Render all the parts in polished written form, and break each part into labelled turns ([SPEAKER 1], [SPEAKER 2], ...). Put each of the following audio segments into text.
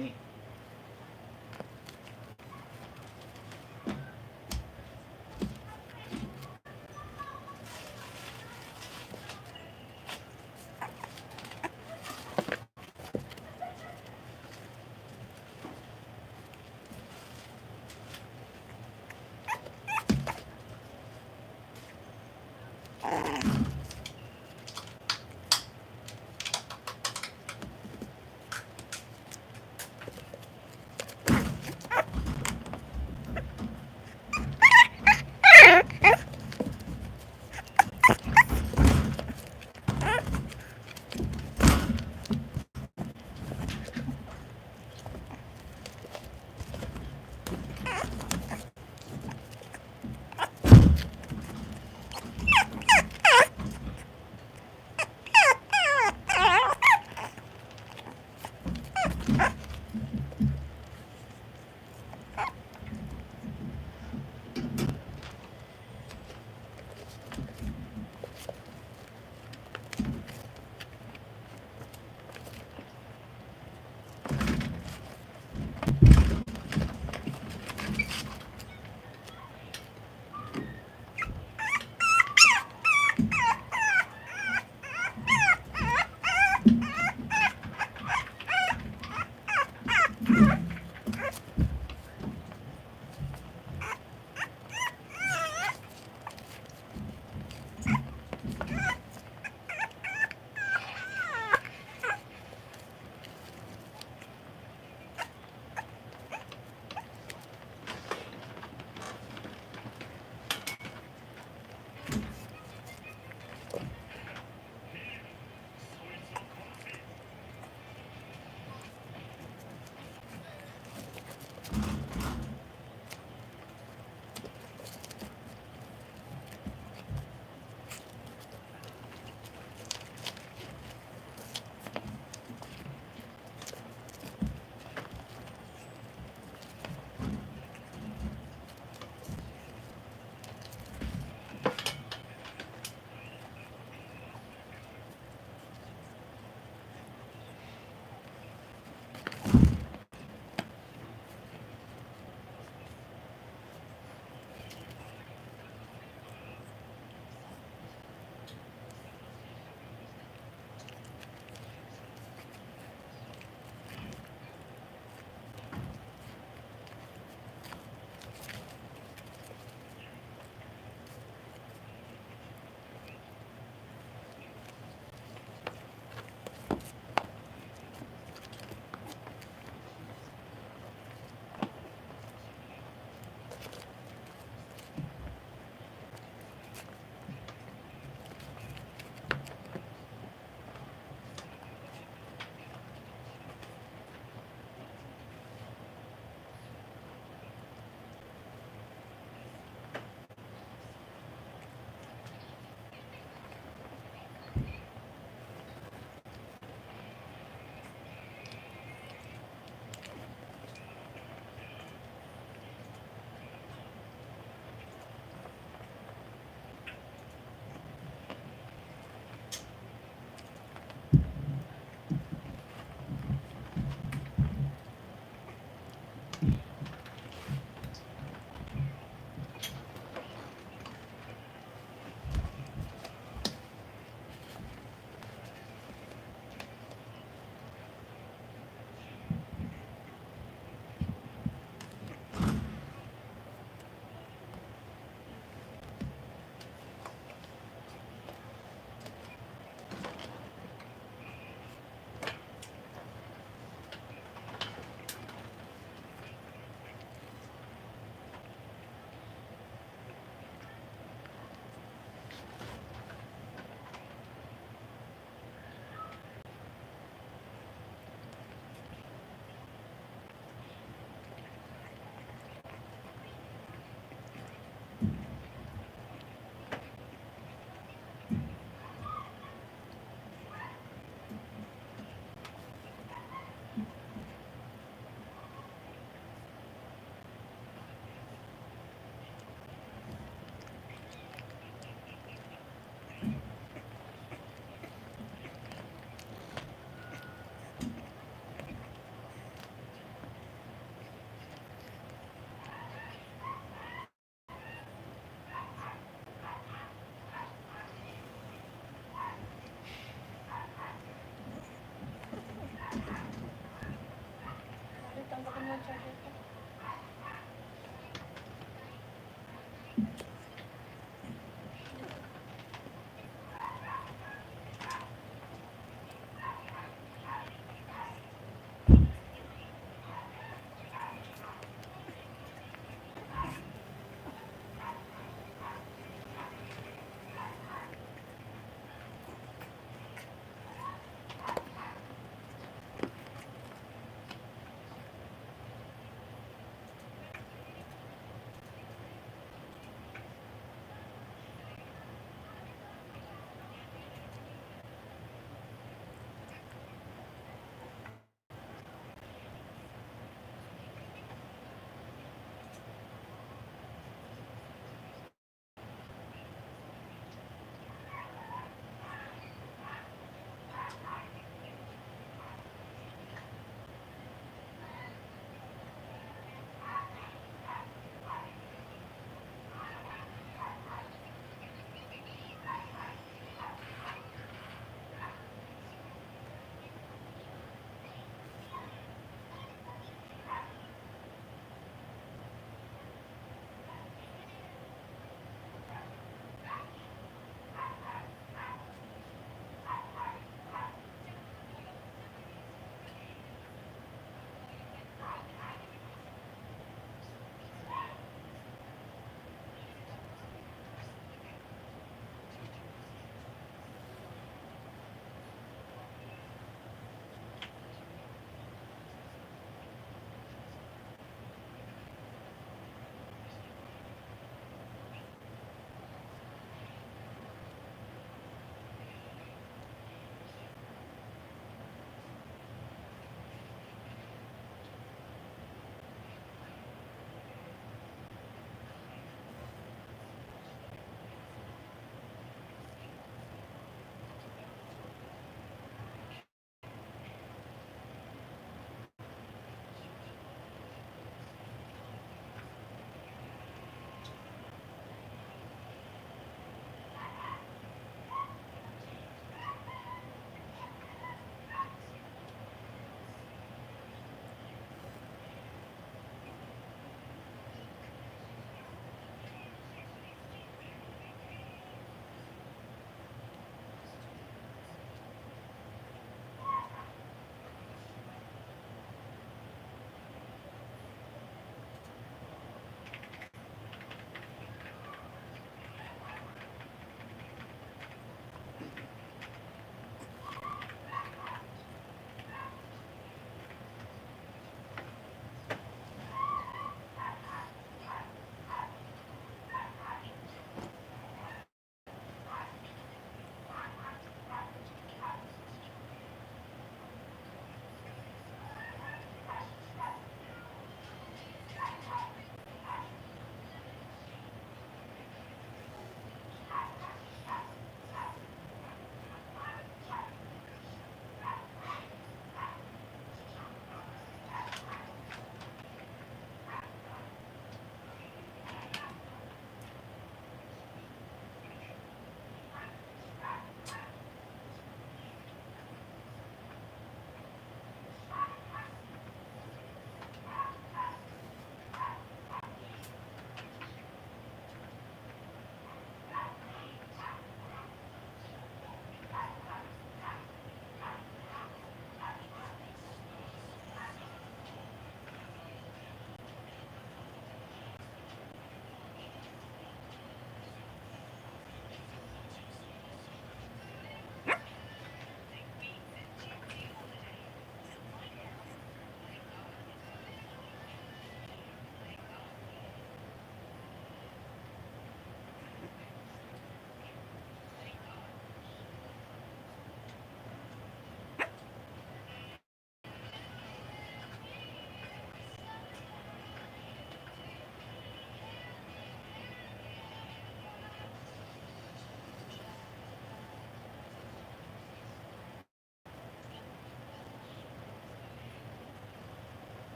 [SPEAKER 1] นี่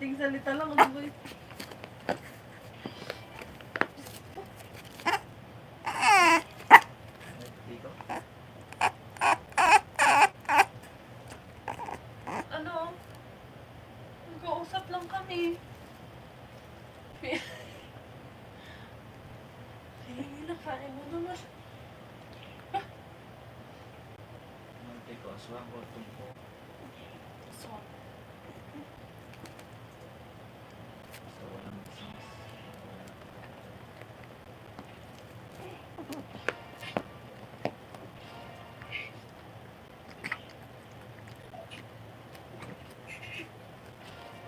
[SPEAKER 2] Kunting salita lang, ano ba yun?
[SPEAKER 1] Dito.
[SPEAKER 2] Ano? Nag-uusap lang kami. Sige, kain mo naman.
[SPEAKER 1] Nanti ko aswang ko tumpo.
[SPEAKER 2] So,
[SPEAKER 1] Basta walang business.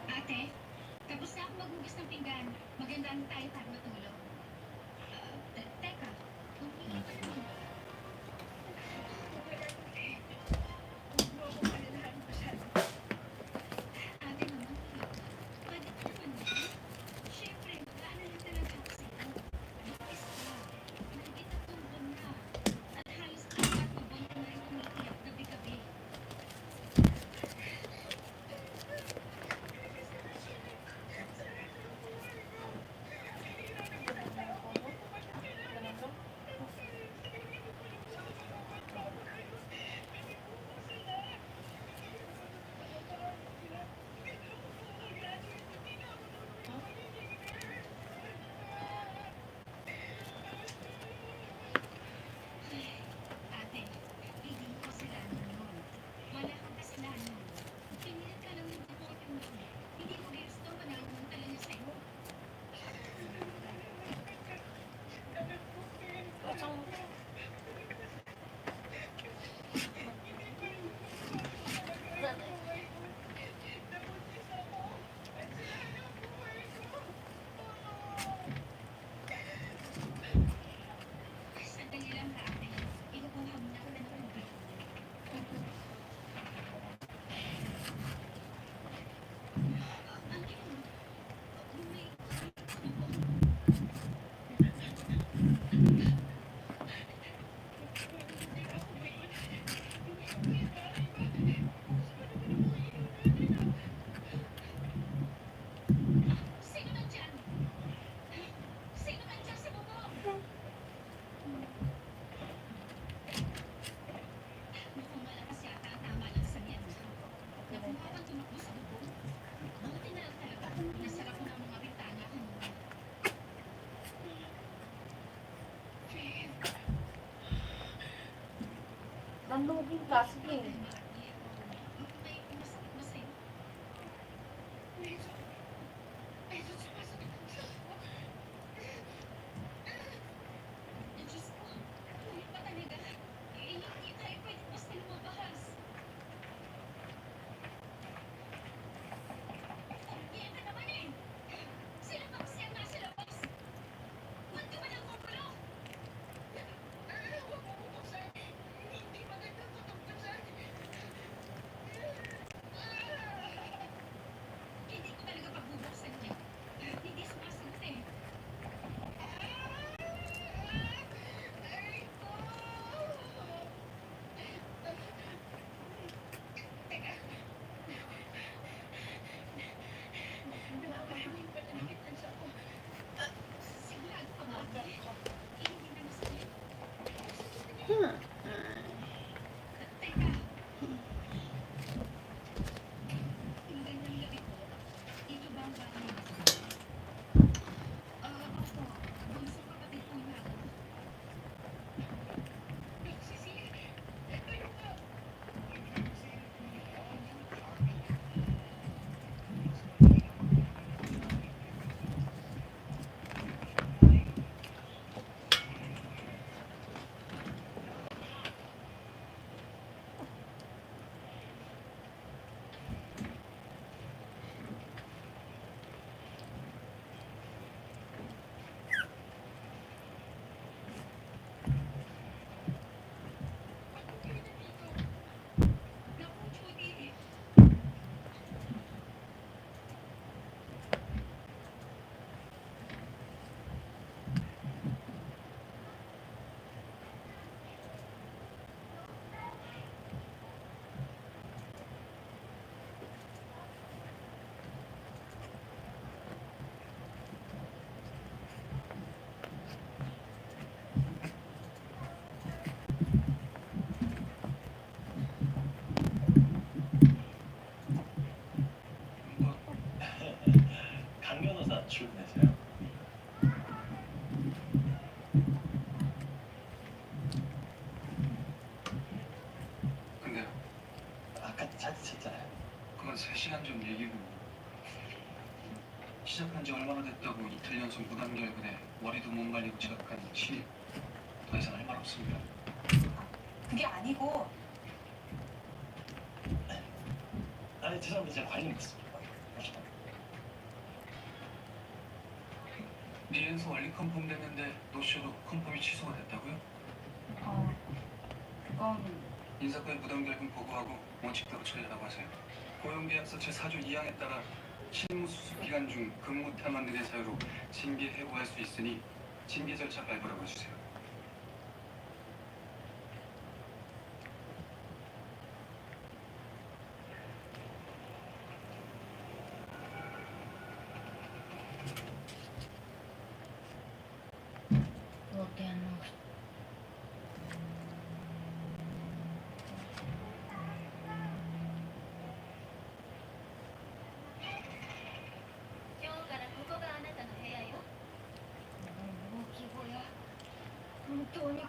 [SPEAKER 3] Ate, tapos na ako maghugas ng pinggan. Maganda na tayo para matulog. Teka, kumili ka naman. Huwag mo akong alalahan masyado. Ate naman, pwede ka naman ba? Siyempre, mag-aalala talaga ako sa'yo. Buntis ka. Mahigit 3 buwan na. At halos 4 na buwan ka na rin umiiyak gabi-gabi. Ate, hindi ko kasalanan yun. Wala kang kasalanan. Pinilit ka lang ng deporte mo. Hindi mo gusto manahon talaga sa'yo. Sandali lang ha, ate. Ikukuha mo na ako ng tubig. Ano yun? May... Sino nandyan? Sino nandyan sa bubong? Naku, malakas yata ang tama ng sakyan mo. Naku, habang tumakbo sa bubong. Buti na lang talaga. Nasara ko na ang mga bintana kanina.
[SPEAKER 2] nanlugin ka, sige.
[SPEAKER 3] May masakit ba sa'yo? Medyo sumasakit ang tiyan ko. Diyos ko, ano ba talaga? Hindi tayo pwede basta lumabas. Yan na naman eh! Sila ba kasi ang nasa labas? Huwag ka walang magulo! Huwag mo bubuksan! Hindi maganda ito buksan!
[SPEAKER 4] 장 변호사 출근해서요.
[SPEAKER 5] 근데요,
[SPEAKER 4] 아까 찾으셨잖아요.
[SPEAKER 5] 그건 3시간 전 얘기고 시작한 지 얼마나 됐다고 이틀 연속 무단결근에 머리도 못 말리고 지각한 신입. 더 이상 할 말 없습니다.
[SPEAKER 3] 그게 아니고
[SPEAKER 4] 아니 죄송합니다. 제가 관리 못했습니다.
[SPEAKER 5] 리엔서 원리 컨펌 됐는데 노쇼도 컨펌이 취소가 됐다고요?
[SPEAKER 2] 그건
[SPEAKER 5] 인사과에 무단결근 보고하고 원칙대로 처리하라고 하세요. 고용계약서 제4조 2항에 따라 실무 수습 기간 중 근무 태만 등의 사유로 징계 해고할 수 있으니 징계 절차 밟으라고 해주세요.
[SPEAKER 3] 今日からここがあなたの部屋よ。
[SPEAKER 2] 物置小屋。本当にこ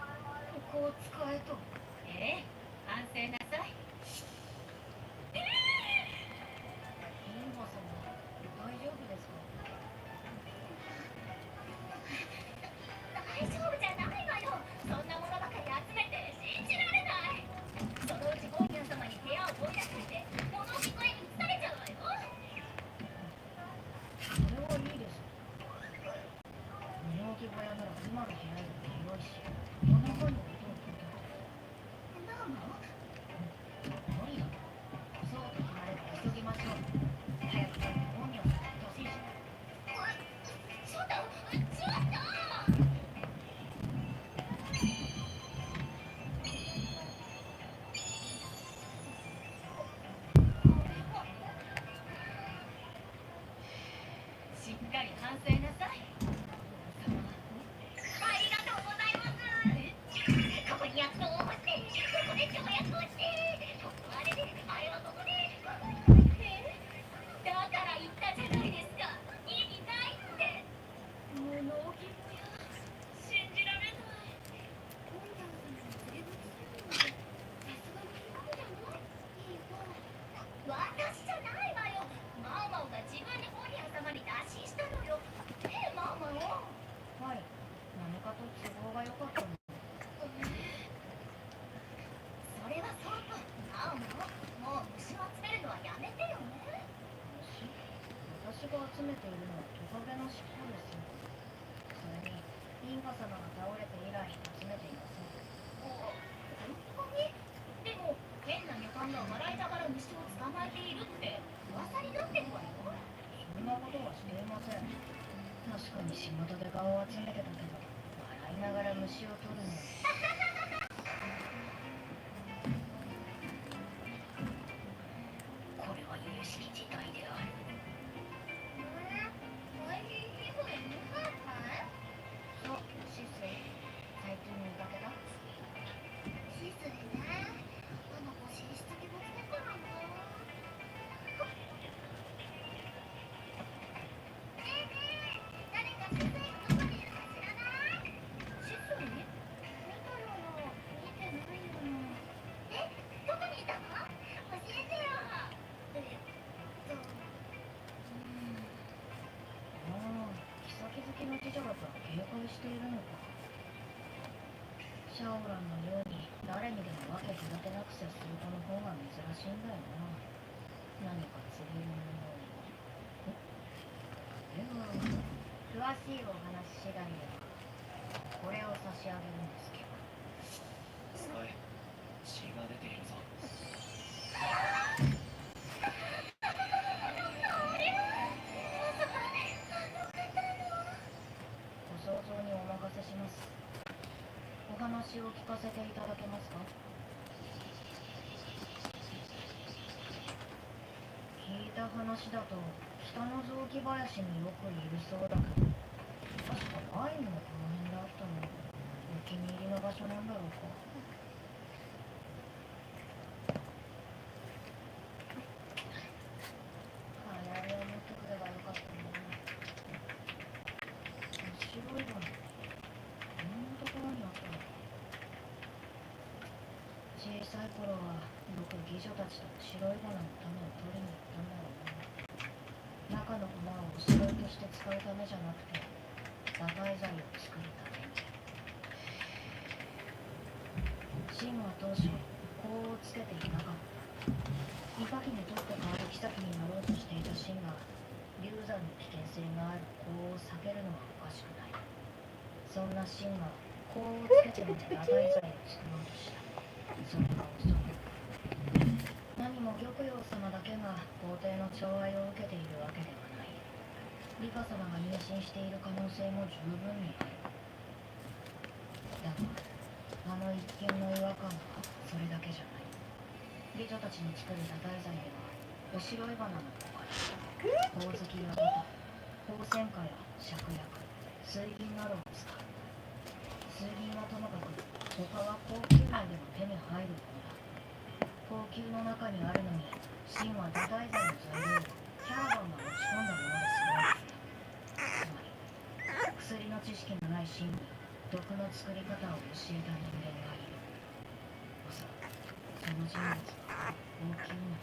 [SPEAKER 2] こを使えと。
[SPEAKER 3] ええ、反省なさい。
[SPEAKER 2] インバ様、大丈夫ですか？
[SPEAKER 3] 大丈夫じゃないわよ。そんなものばかり集めて信じられない。そのうちゴーギャン様に部屋を追い出されて物置小屋に移されちゃうわよ。
[SPEAKER 2] それはいいです。物置小屋なら今の部屋より広いし、夜中に音を聞いた。
[SPEAKER 3] どうも。
[SPEAKER 2] 無理だ。そうと決まれば急ぎましょう。早く帰って本名を探ってほしいし。
[SPEAKER 3] ちょっとちょっと。しっかり反省なさい。ありがとうございます。ここに薬草を干して、ここで跳躍をして、ここはあれで、あれはここで。だから言ったじゃないですか。意味ないって。物置小屋。信じられない。ゴンダムさんが連れてきたので、さすがに行くじゃないいい子。私じゃないわよ。マウマウが自分でゴリア様に打診したのよ。ねえ、マウマウ。
[SPEAKER 2] はい。何かと都合が良かったの。
[SPEAKER 3] それはそうと、マウマウ、もう虫を集めるのはやめてよね。
[SPEAKER 2] 私が集めているのはトカゲの尻尾ですよ。それに、インガ様が倒れて以来集めていません。
[SPEAKER 3] 本当に？でも、変な予感が笑いながら虫を捕まえているって噂になってるわよ。
[SPEAKER 2] そんなことはしていません。確かに仕事で顔を集めてたけど、笑いながら虫を取るのは。これは有識事態である。
[SPEAKER 3] おいしい皮膚で無反対？
[SPEAKER 2] そう、シスイ。最近見かけた？
[SPEAKER 3] シスイね。あの子進出鬼没だからな。ねえねえ、誰かシスイがどこにいるか知らない？シスイ？見たのよ。見てないよ。え、どこにいたの？教えてよ。
[SPEAKER 2] ああ、妃好きの次女だから警戒しているのか。シャオランのように誰にでも分け隔てなく接する子の方が珍しいんだよな。何か告げるものを。詳しいお話次第ではこれを差し上げるんですけど。
[SPEAKER 1] おい、血が出ているぞ。
[SPEAKER 2] ご想像にお任せします。お話を聞かせていただけますか？聞いた話だと北の雑木林によくいるそうだけど、確かワインもこの辺であったの。お気に入りの場所なんだろうか。流行りを持ってくればよかったのに。美女たちと白い花の種を取りに行ったんだろうな。中の粉をおしろいとして使うためじゃなくて打開剤を作るために。シンは当初香をつけていなかった。イカキにとって代わる妃になろうとしていたシンが流産の危険性がある香を避けるのはおかしくない。そんなシンが香をつけてみて打開剤を作ろうとした。それが遅い。何も玉葉様だけが皇帝の寵愛を受けているわけではない。リカ様が妊娠している可能性も十分にある。だがあの一見の違和感はそれだけじゃない。美女たちに作る打開剤ではお白い花の他にほおずきやバタ、ホウセンカや芍薬、水銀などを使う。水銀はともかく他は高級内でも手に入るものだ。高級の中にあるのにシンは打開剤の材料をキャラバンが持ち込んだもので揃えていた。つまり薬の知識のないシンに毒の作り方を教えた人間がいる。おそらくその人物は高級内。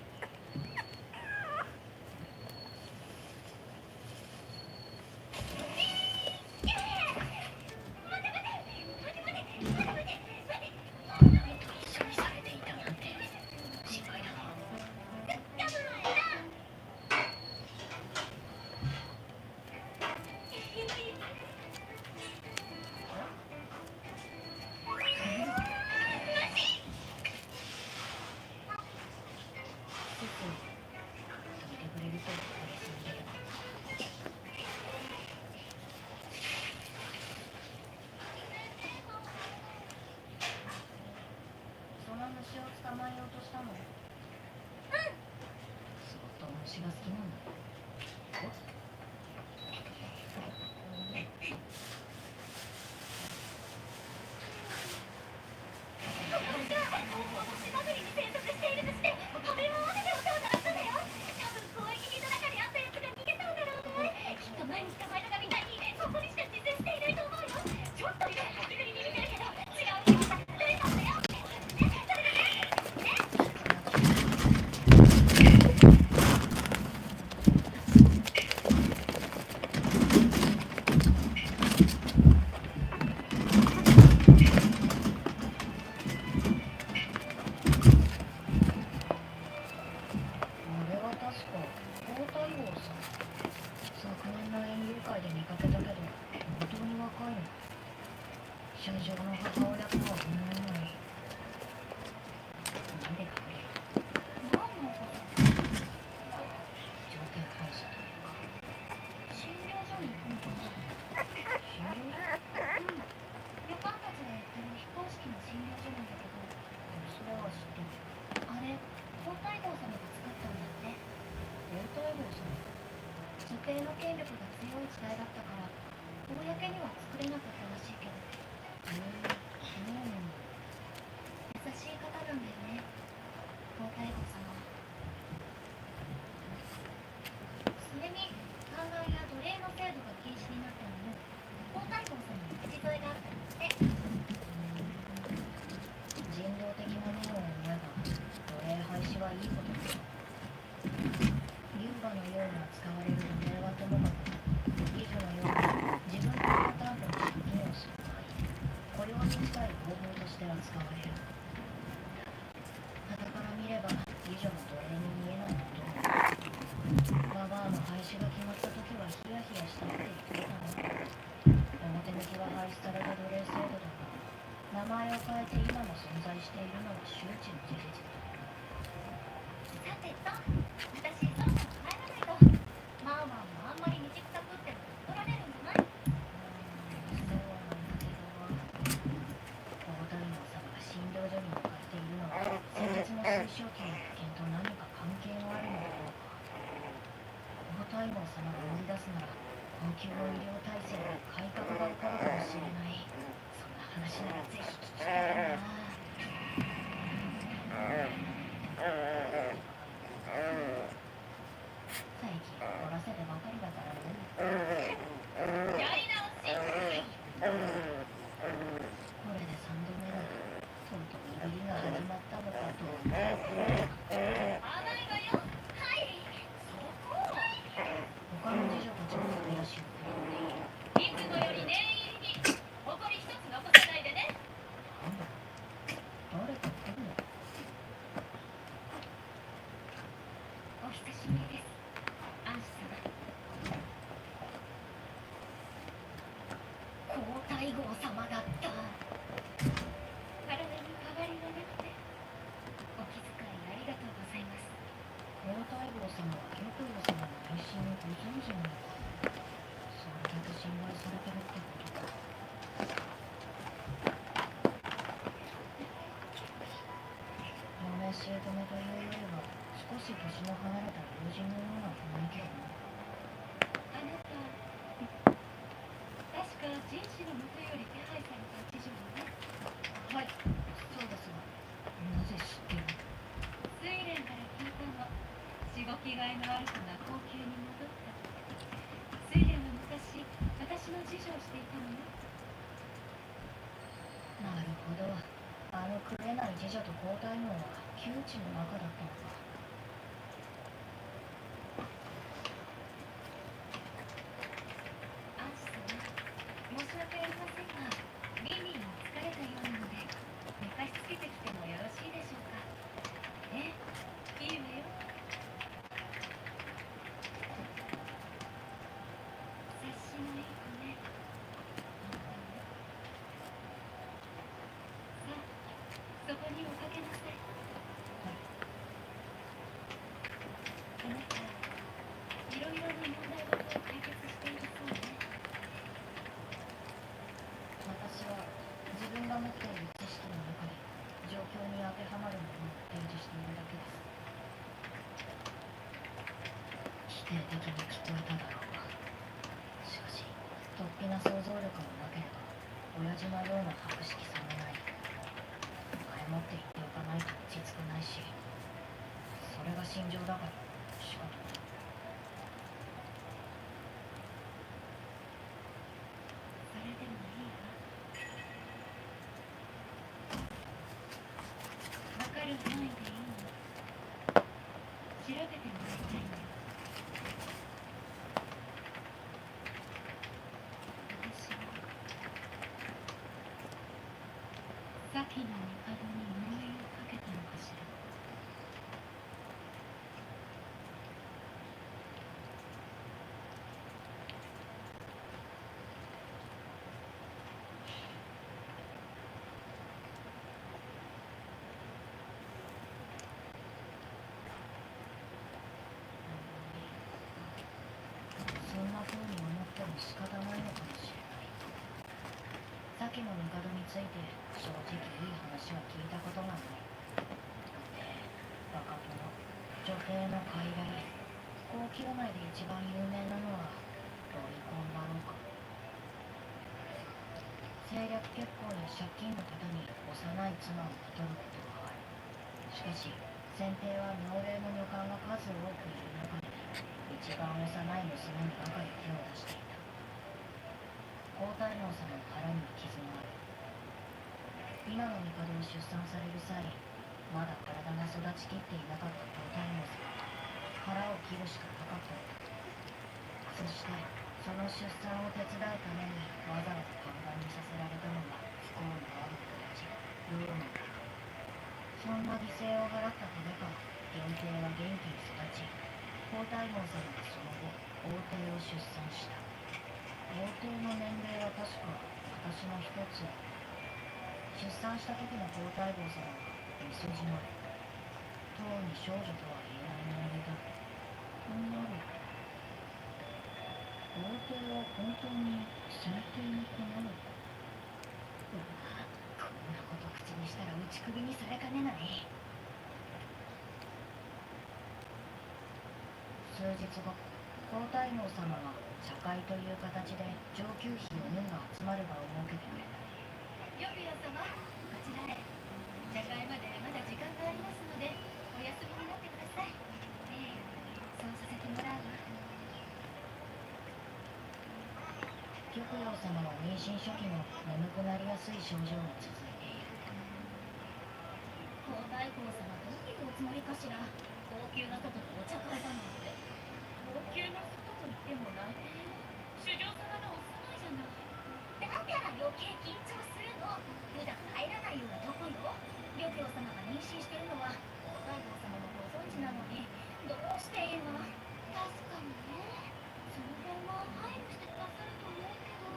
[SPEAKER 2] 虫を捕まえようとしたの？相当虫が好きなんだ。社長の母親とは思えない。なんでかね。何のこと？条件反射というか。診療所に行くのかな？診療所？旅館たちがやってる非公式の診療所なんだけど。それは知ってる。あれ、皇太后様が作ったんだって。皇太后様？女帝の権力が強い時代だったから公には作れなかったらしいけど。優しい方なんだよね、皇太后様は。それに観覧や奴隷の制度が禁止になったのも皇太后様の口添えがあったんですって。人道的な面を思えば奴隷廃止はいいことだ。龍馬のように扱われる奴隷はともかく義父のように自分のパターンと借金をする場合雇用に近い方法として扱われる。傍から見れば美女の奴隷に見えないことも。ババアの廃止が決まった時はヒヤヒヤしたって言ってたな。表向きは廃止された奴隷制度だが名前を変えて今も存在しているのは周知の事実だ。さてと、私そろそろ帰らないと。マーマンもあんまり道草食っても怒られるんじゃない？そうなんだけど。皇太后様が診療所に置かれているのは先日の水晶期の危険と何か関係があるのだろうか。皇太后様が乗り出すなら高級の医療体制に改革が起こるかもしれない。そんな話ならぜひ聞きたいな。最近怒らせてばかりだからね。やり直し。これで3度目だ。とうとういびりが始まったのかと。
[SPEAKER 3] いつもより念入りに誇り一つ残さないでね。
[SPEAKER 2] なんだ誰か来るの？
[SPEAKER 3] お久しぶりです、アンシ様。
[SPEAKER 2] 皇太后様だった。
[SPEAKER 3] 体に変わりはなくてお気遣いありがとうございます。
[SPEAKER 2] 皇太后様は玉葉様の妊娠をご存知なのか。それだけ信頼されてるってことか。嫁姑というよりは少し年の離れた友人のような雰囲気だな。
[SPEAKER 3] あなた、確か人士のもとより手配された知女よね。
[SPEAKER 2] はい、そうですが、なぜ知ってる？
[SPEAKER 3] 睡蓮から聞いたの。しごきがいのある子が高級に戻った。睡蓮は昔私の次女をしていたのよ。
[SPEAKER 2] なるほど。あの食えない次女と皇太后は窮地の中だったのか。
[SPEAKER 3] アンシ様、申し訳ありませんが、ミニーに疲れたようなので寝かしつけてきてもよろしいでしょうか。ええ、いいわよ。察しのいい子ね。さあ、そこにおかけなさい。あなた、いろいろな問題事を解決しているそうね。
[SPEAKER 2] 私は自分が持っている知識の中で状況に当てはまるものを提示しているだけです。否定的に聞こえただろうが、しかし突飛な想像力もなければ親父のような博識さもない。前もって言っておかないと落ち着かないし、それが心情だから仕方ない。
[SPEAKER 3] それでもいいわ。わかる範囲でいいの。調べてもらいたいのよ。私は先の帝に呪いをかけたのかしら。
[SPEAKER 2] そんな風に思っても仕方ないのかもしれない。先の帝について正直いい話は聞いたことがない。バカ殿、女帝の傀儡、高級内で一番有名なのはロリコンだろうか。政略結婚や借金のために幼い妻を取ることがある。しかし先帝は妙齢の女官が数多くいる中で一番幼い娘にばかり手を出していた。皇太后様の腹には傷がある。今の帝を出産される際、まだ体が育ちきっていなかった皇太后様は腹を切るしかなかったのだ。そしてその出産を手伝うためにわざわざ看板にさせられたのが不幸のある子たち、ヨーロのこと。そんな犠牲を払ったためか、元帝は元気に育ち、皇太后様はその後、王帝を出産した。王帝の年齢は確か私の一つ。出産した時の皇太后様はみそじのとうに少女とは言えない年齢だ。となると、王帝は本当に先帝の子なのか。
[SPEAKER 3] うわ、こんなこと口にしたら打ち首にされかねない。
[SPEAKER 2] 数日後、皇太后様は茶会という形で上級妃4人が集まる場を設けてくれた。
[SPEAKER 3] ヨピオ様、こちらへ。茶会までまだ時間がありますので、お休みになってください。ええ、そうさせてもらうわ。
[SPEAKER 2] 玉葉様は妊娠初期の眠くなりやすい症状が続いている。
[SPEAKER 3] 皇太后様、どういうおつもりかしら。高級な外でお茶会だなんて。高級な外と言ってもね、主上様のお住まいじゃ
[SPEAKER 2] 計緊張するの。普段入らないようなとこよ。玉葉様が妊娠してるのは大王様もご存知なのに、どうして今。確かにね、その辺は配慮してくださると思うけど、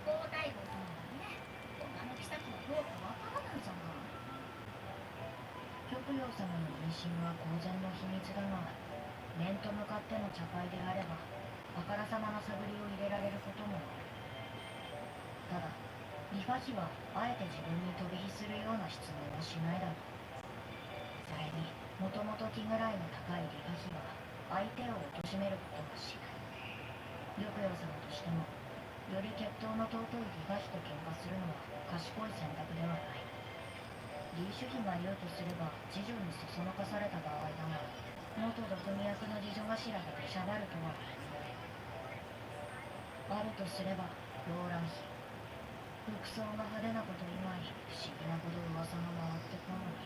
[SPEAKER 2] 大王様はね、女の妃はよくわからないじゃない。玉葉様の妊娠は公然の秘密だが、面と向かっての茶会であればあからさまな探りを入れられることもある。ただリファ妃はあえて自分に飛び火するような質問をしないだろう。それにもともと気位の高いリファ妃は相手を貶めることもしない。玉葉様としてもより血統の尊いリファ妃と喧嘩するのは賢い選択ではない。リーシュ妃が言うとすれば次女にそそのかされた場合だが、元毒味役の次女頭が出しゃばるとは言えない。あるとすればローラン妃。服装が派手なこと以外不思議なほど噂が回ってこない。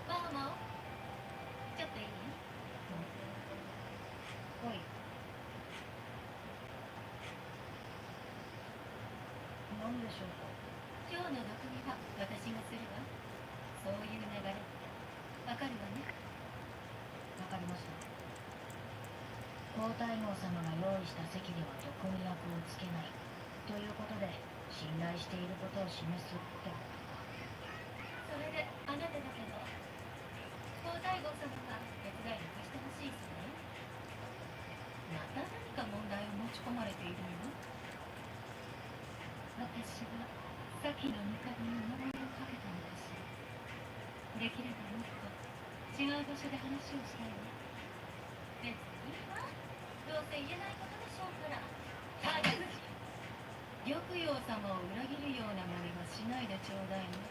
[SPEAKER 2] ママ、ちょっといい？おい。何でしょうか。今日の毒味は私がするわ。そういう流れわかるわね。わかりました。皇太后様が用意した席では毒味役をつけないということで信頼していることを示すってことか。それであなただけど、皇太后様が手伝いに貸してほしいそうね。また何か問題を持ち込まれているの？私は先の帝に呪いをかけたのです。できればもっと違う場所で話をしたいわ。別にいいわ。どうせ言えないことでしょうから。竹内、玉葉様を裏切るような真似はしないでちょうだいね。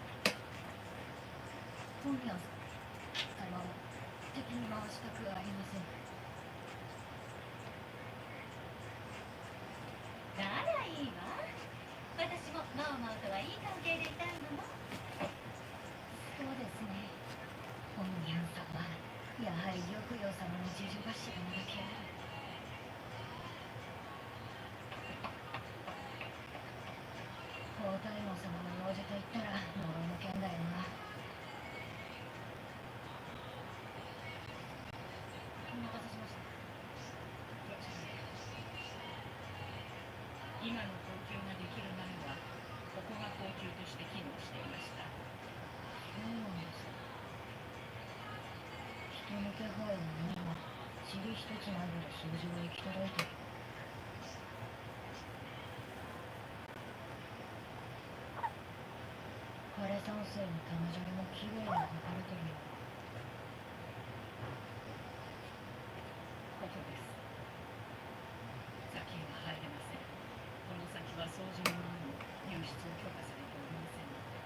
[SPEAKER 2] 本名様を敵に回したくはありません。ならいいわ。私もマオマオとはいい関係でいたいのも。そうですね。本名様、やはり玉葉様の次女頭なだけある。皇太后様の用事といったら呪いの件だよな。お待たせしました。こちらへ。
[SPEAKER 6] 今の高級ができる前はここが高級として機能していました。
[SPEAKER 2] そうなんですか。人の気配はないが、塵一つないほど数字は行き届いてる。枯山水の玉砂利もきれいに描かれてるよ。
[SPEAKER 6] ここです。先へは入れません。この先は掃除の者に入室を許可されておりませんので。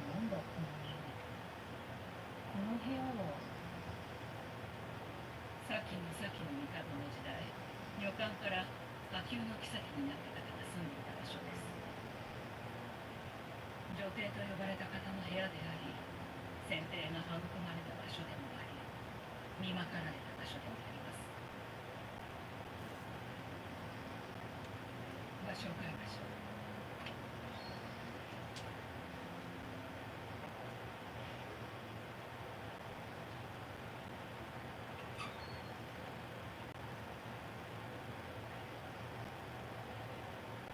[SPEAKER 2] なんだこの匂い。この部屋は。
[SPEAKER 6] 先の帝の時代、旅館から下級の妃になった方が住んでいた場所です。女帝と呼ばれた方の部屋であり、先帝が育まれた場所でもあり、見まかられた場所でもあります。場所を変えましょう。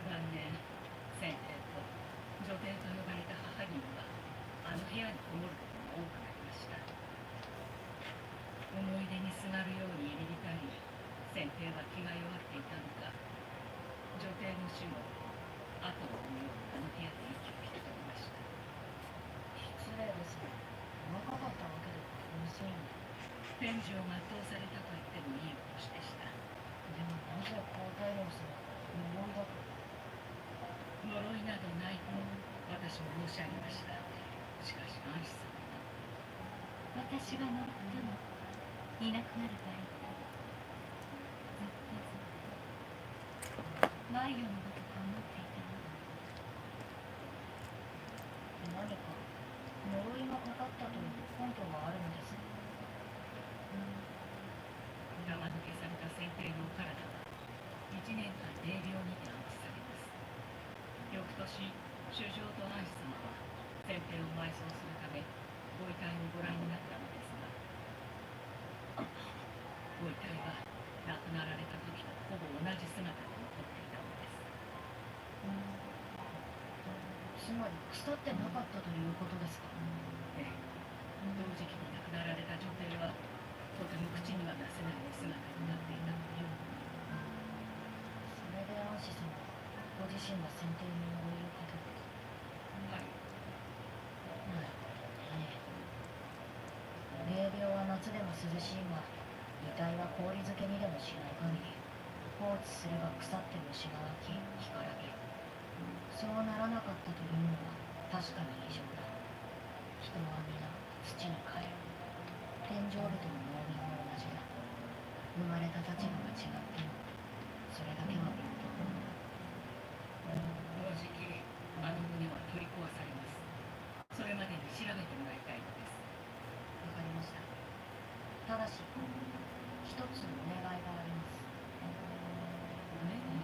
[SPEAKER 6] 晩年、先帝と女帝と呼ばれた母君はあの部屋にこもることが多くなりました。思い出にすがるように入り浸り、先帝は気が弱っていたのか、女帝の死後後を追うようにあの部屋で息を引き取りました。
[SPEAKER 2] 失礼ですね。若かったわけではありませんよね。
[SPEAKER 6] 天井が圧倒されたと言ってもいいお年でした。
[SPEAKER 2] でもなぜ皇太后様が呪いだと。
[SPEAKER 6] 呪いなどないと私も申し上げました。しかしアンシ様は、
[SPEAKER 2] 私が呪ったの。いなくなるからずっとマイオのことか思っていたの。何か呪いのがかかったという根拠はあるのです。
[SPEAKER 6] 生抜けされた先帝のお体は1年間霊廟にて安置されます。翌年、主上と安子様は先帝を埋葬するためご遺体をご覧になったのですが、ご遺体は亡くなられた時とほぼ同じ姿で残っていたのです。
[SPEAKER 2] つまり腐ってなかったということですか。
[SPEAKER 6] ええ、同時期に亡くなられた女帝はとても口には出せない姿になっていたので、
[SPEAKER 2] それで安子様はご自身が先手に呪いをかけた。
[SPEAKER 6] はい、
[SPEAKER 2] なるほどね。霊廟は夏でも涼しいが、遺体は氷漬けにでもしない限り、放置すれば腐って虫が湧き、干からびる。そうならなかったというのは確かに異常だ。人は皆土に帰る。天井人も農民も同じだ。生まれた立場が違っても、それだけは平等。
[SPEAKER 6] もうじきあの胸は取り壊されます。それまでに調べてもらいたいのです。
[SPEAKER 2] わかりました。ただし、一つお願いがあります。
[SPEAKER 6] お願い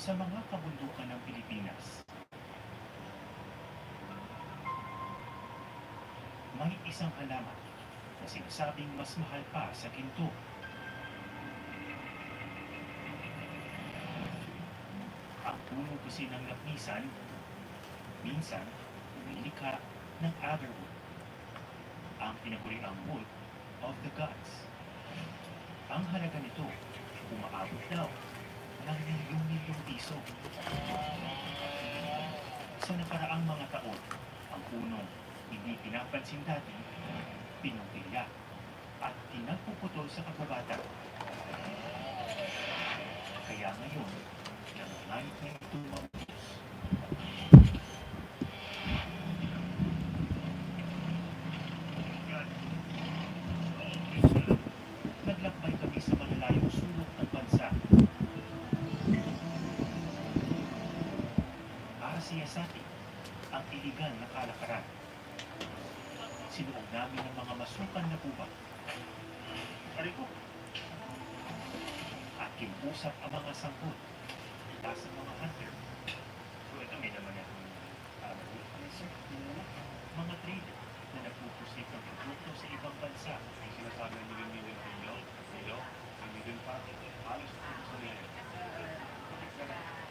[SPEAKER 6] ？Sa
[SPEAKER 1] mga kabundukan ng Pilipinas, may isang halaman na sinasabing mas mahal pa sa ginto. Ang puno kasi ng lapisan, minsan umilikha ng agarwood, ang pinaguriang wood of the gods. Ang halaga nito umaabot daw ng milyong-milyong piso. Sa nakaraang mga taon, ang punong hindi pinapansin dati, pinuntilya at pinagpuputol sa kagubatan. Kaya ngayon, nangangalit na ito maubos. Naglakbay kami sa malalayong sulok ng bansa para siyasatin ang iligal na kalakaran. Sinuog namin ng mga masukan na bubak. Ariko! At kinuusap ang mga sangkot mula sa mga hunter. So ito may naman yan. Mga trader na nagpupusik ng produkto sa ibang bansa. Ay sinasabi ng milyon-milyon ninyo? Nilo? Ang milyon pa? Halos sa milyon.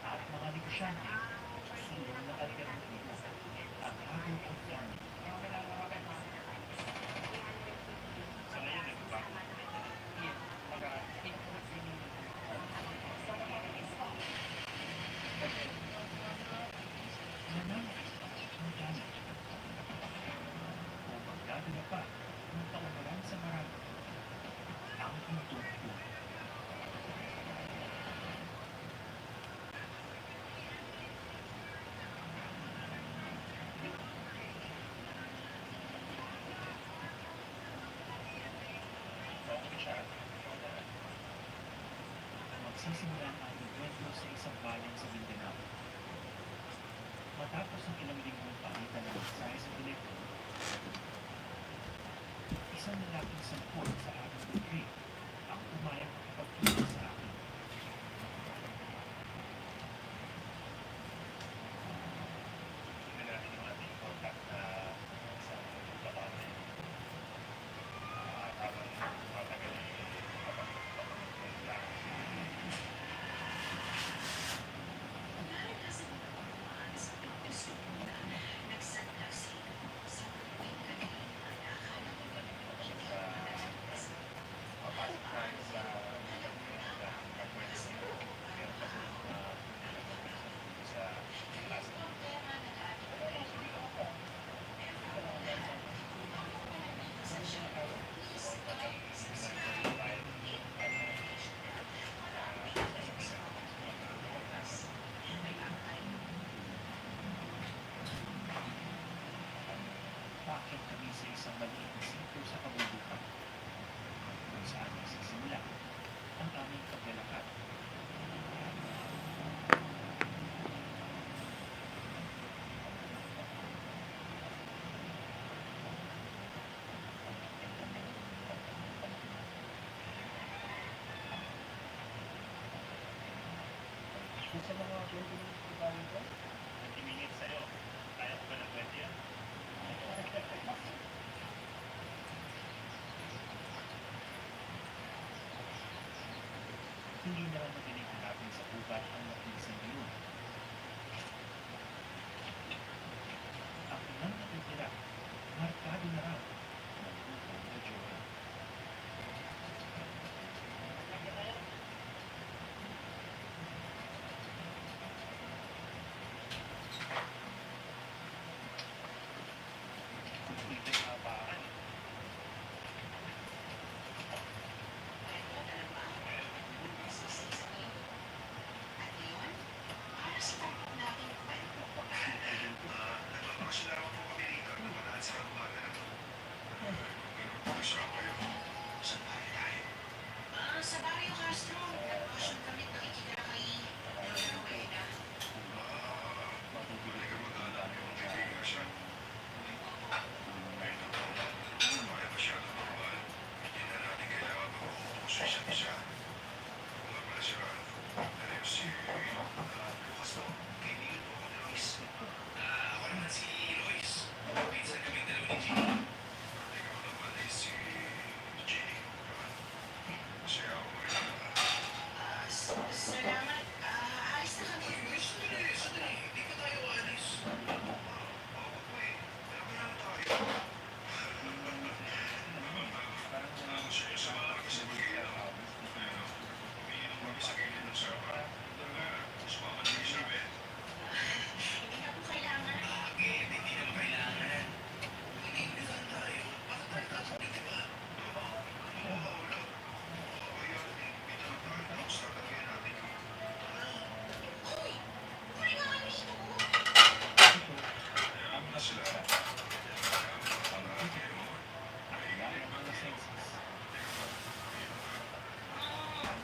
[SPEAKER 1] At mga negosyante, susulong na alternatibo. Ang agro-food farming. Sa ngayon, nagbabago. Nananais ang dami. O magdadala pa ng kaumalan sa marami. Ang hintong puno. Magsisimula ang ating kwento sa isang bayan sa Mindanao. Matapos ang ilang linggong palitan ng mensahe sa telepono, isang lalaking sangkot sa ating bukri ang umayang makipagkita sa akin. Tingnan natin yung ating contact na sa babae. Habang matagal
[SPEAKER 7] Sa mga 20 minutes po tayo ito.
[SPEAKER 1] 20 minutes sa'yo. Kaya ko ba ng 20 yan? Hindi naman madinig natin sa ugat ang napisang yun. Ang ilang natitira, markado na raw ng upong na jowa. Hindi na habaan.
[SPEAKER 3] Sa Barrio Castro, nag-auction kami nakikita kay Lola Rowena. Salamat. Alis na kami. Hindi na po kailangan. Hoy! Huli nga kami dito.
[SPEAKER 1] Ang nasira. Ang titipo. Ang ilang mga senses.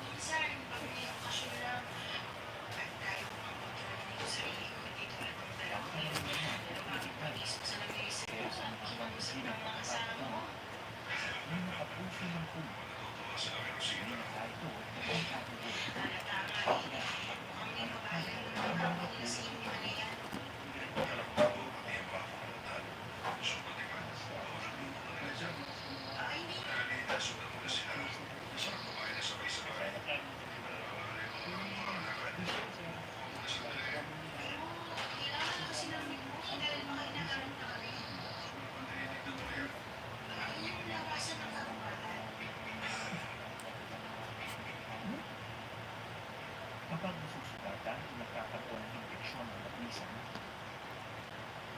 [SPEAKER 3] Minsan, pag may okasyon lang, at tayo makontrol dito sa sarili ko, dito na pang dalawa kayo. Pero bakit pag-isip sa lamesa ko, kinausap ng mga kasama mo?
[SPEAKER 1] May nakapuso ng puno. Hindi na tayo nagkakaroon.
[SPEAKER 3] Halata nga eh. Mukhang may kabayan mo ng kapag niya sa inyo na yan. Hindi na. Pero, kailangan kasi namin mo dahil baka inakaroon na kami. Yung labasan ng kagubatan.
[SPEAKER 1] Kapag nasusugatan, nagkakaroon ng infeksyon ng lapisan.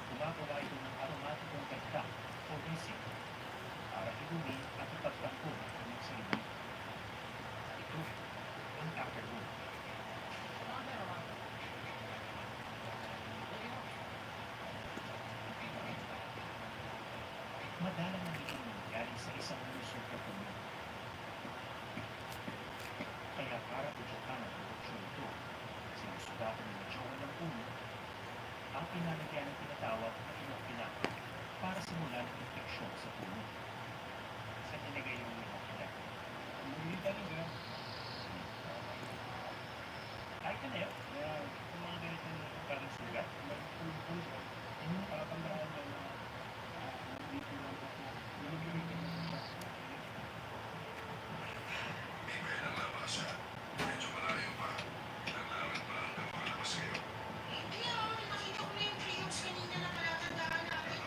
[SPEAKER 1] Gumagawa ito ng aromatikong ganda o resin para idumi at ipagtanggol ang kanyang sarili. Ito ang afterwood. Madalang na ito nangyari sa isang lusog na puno. Kaya para budyokan ang produksyon ito, sinusugatan ng jowa ng puno ang pinalagyan ng tinatawag na inokina para simulan ang infeksyon sa puno. Saan nilagay yung inokina?
[SPEAKER 7] Hindi talaga.
[SPEAKER 1] Ay, kanep, yung mga ganito na parang sugat.
[SPEAKER 7] Magpulpul. Tatandaan niya na dito lang ako.
[SPEAKER 3] Hindi ah, nakita ko na yung crayons kanina na palatandaan namin.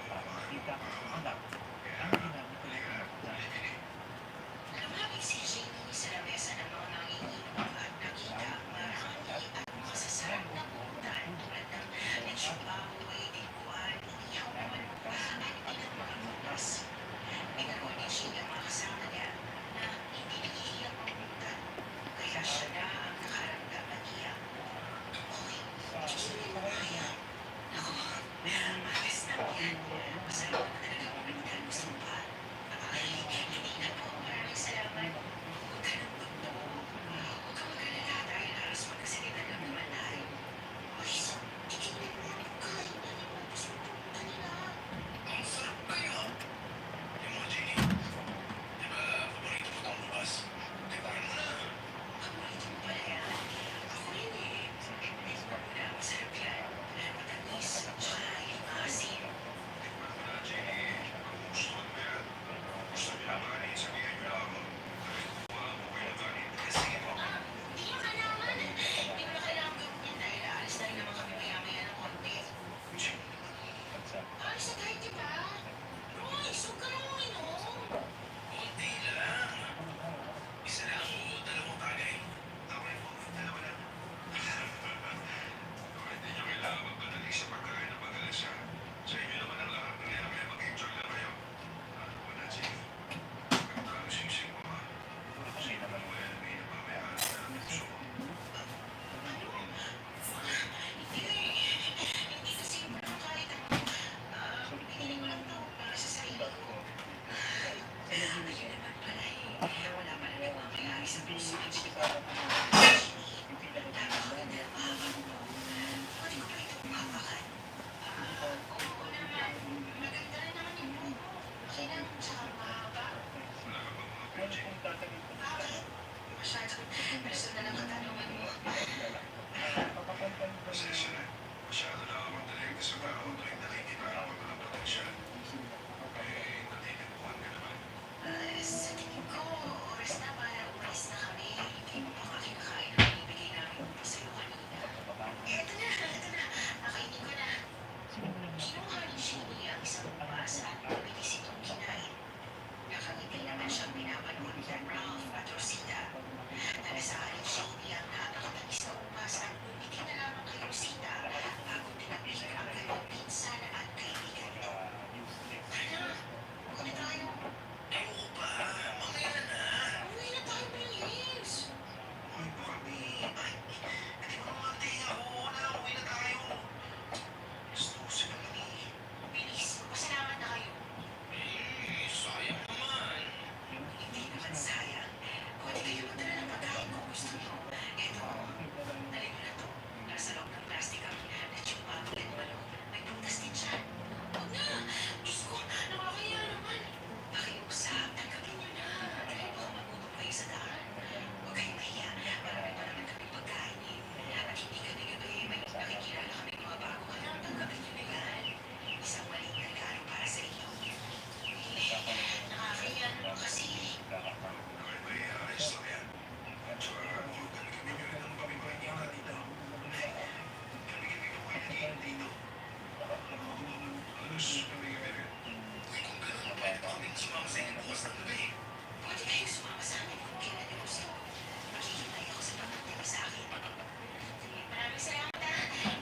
[SPEAKER 1] Para makita ang anak ang ginamit nila ng inokina.
[SPEAKER 3] Lumapit si Jamie sa lamesa ng mga nanginginom at nakita ang marami at masasarap na pumuntahan tulad ng lechong baboy, tikuan, inihaw na manok at ilang mga prutas. Pinagawa ni Jamie ang mga kasama niya na hindi nahihiyak mamuntan. Kaya siya na ang nakaramdam ng iyak. Hoy, ikinig mo ba yan? Naku, malas na yan. Masarap na talaga pumuntan mo sa mukha. Ay, hindi na po. Maraming salamat. Huwag ka nang magtao. Huwag kang mag-alala dahil halos magkasalitan lang naman tayo. Uy, titignan mo ang pagkain na niyo. Gusto mo pumunta nila.
[SPEAKER 5] Ang sarap kaya!
[SPEAKER 3] Kung ganun, pwede ba kaming sumama sa inyo bukas ng gabi? Pwede kayong sumama sa amin kung kailan niyo gusto. Maghihintay ako sa pagdating sa akin. Maraming salamat ha.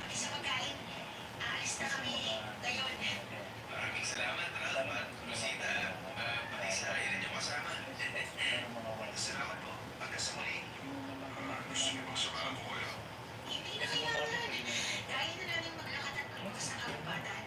[SPEAKER 3] Pati sa pagkain. Aalis na kami ngayon. Maraming salamat, Rahman. Rosita, pati sa ilan niyo kasama. Salamat po. Hanggang sa muli. Gusto niyo bang samahan ko kayo? Hindi na kailangan. Kaya na namin maglakad at magbukas ng kababatan.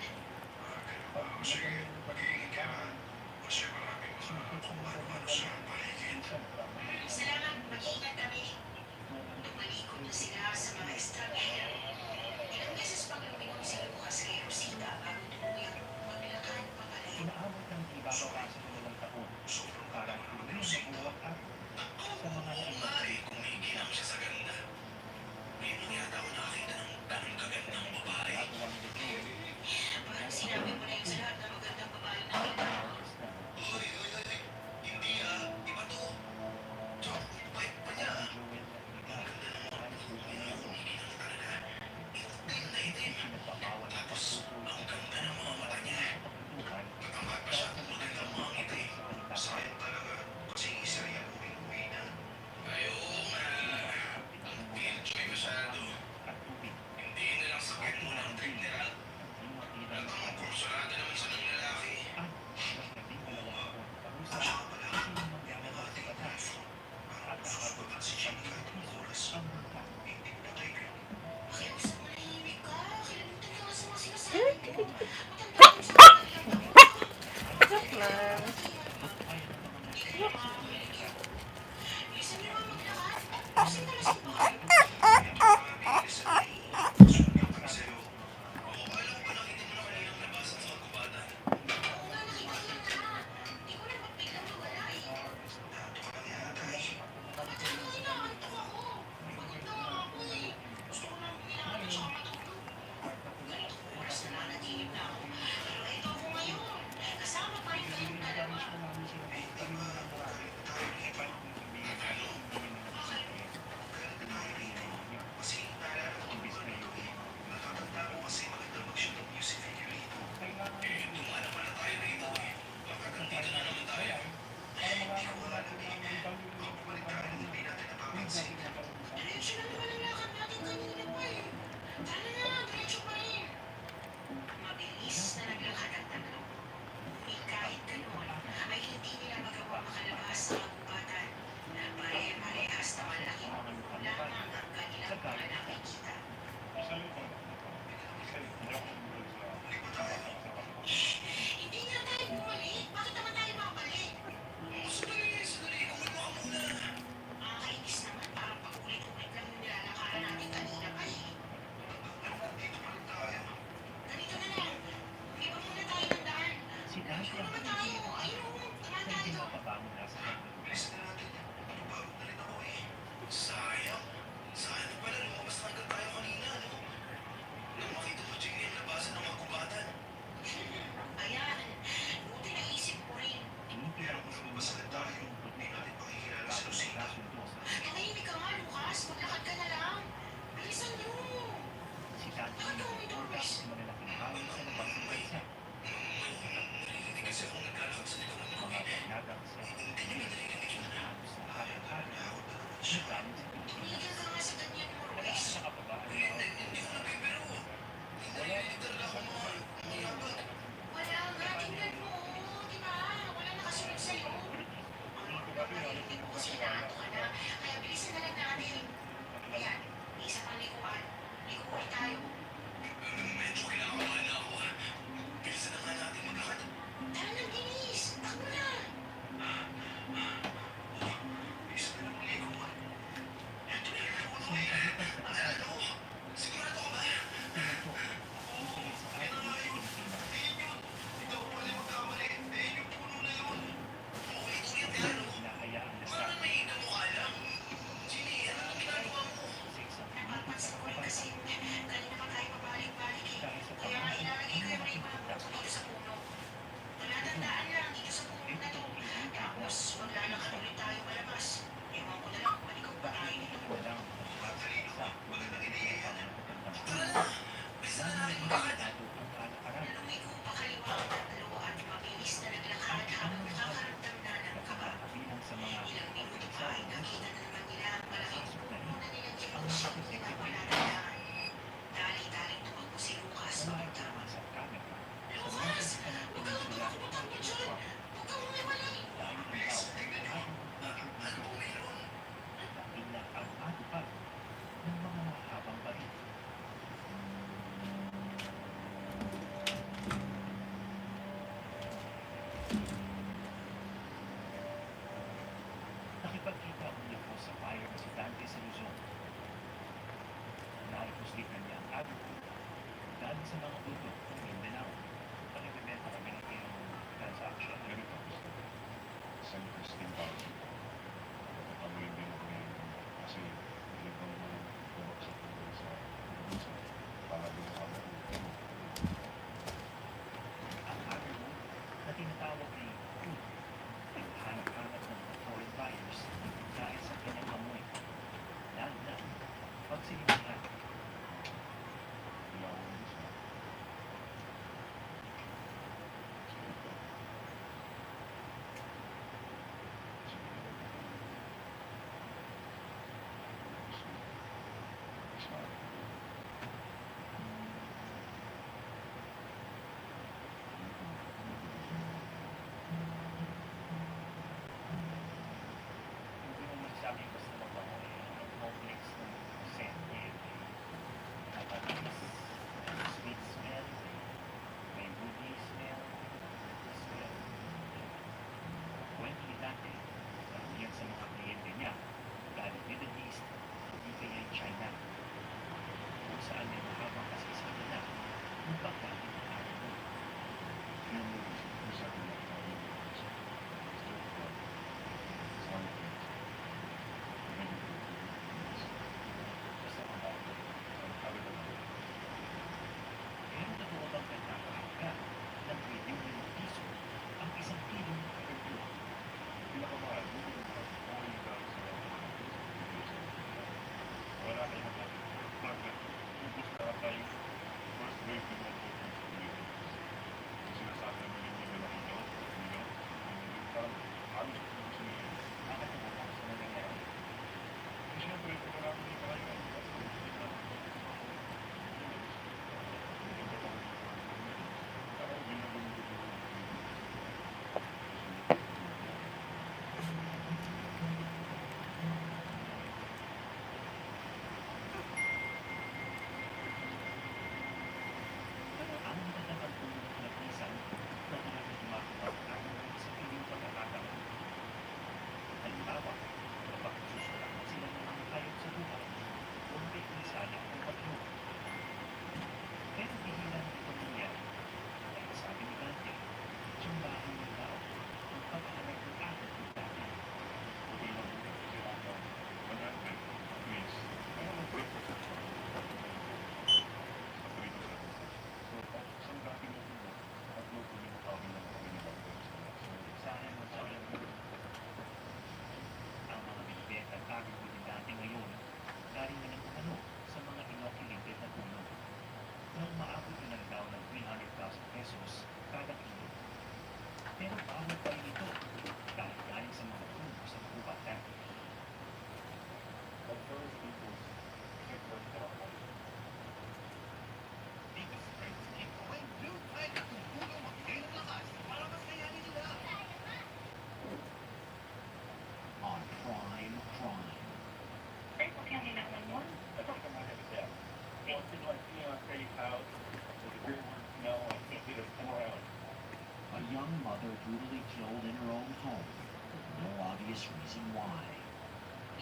[SPEAKER 8] brutally killed in her own home with no obvious reason why.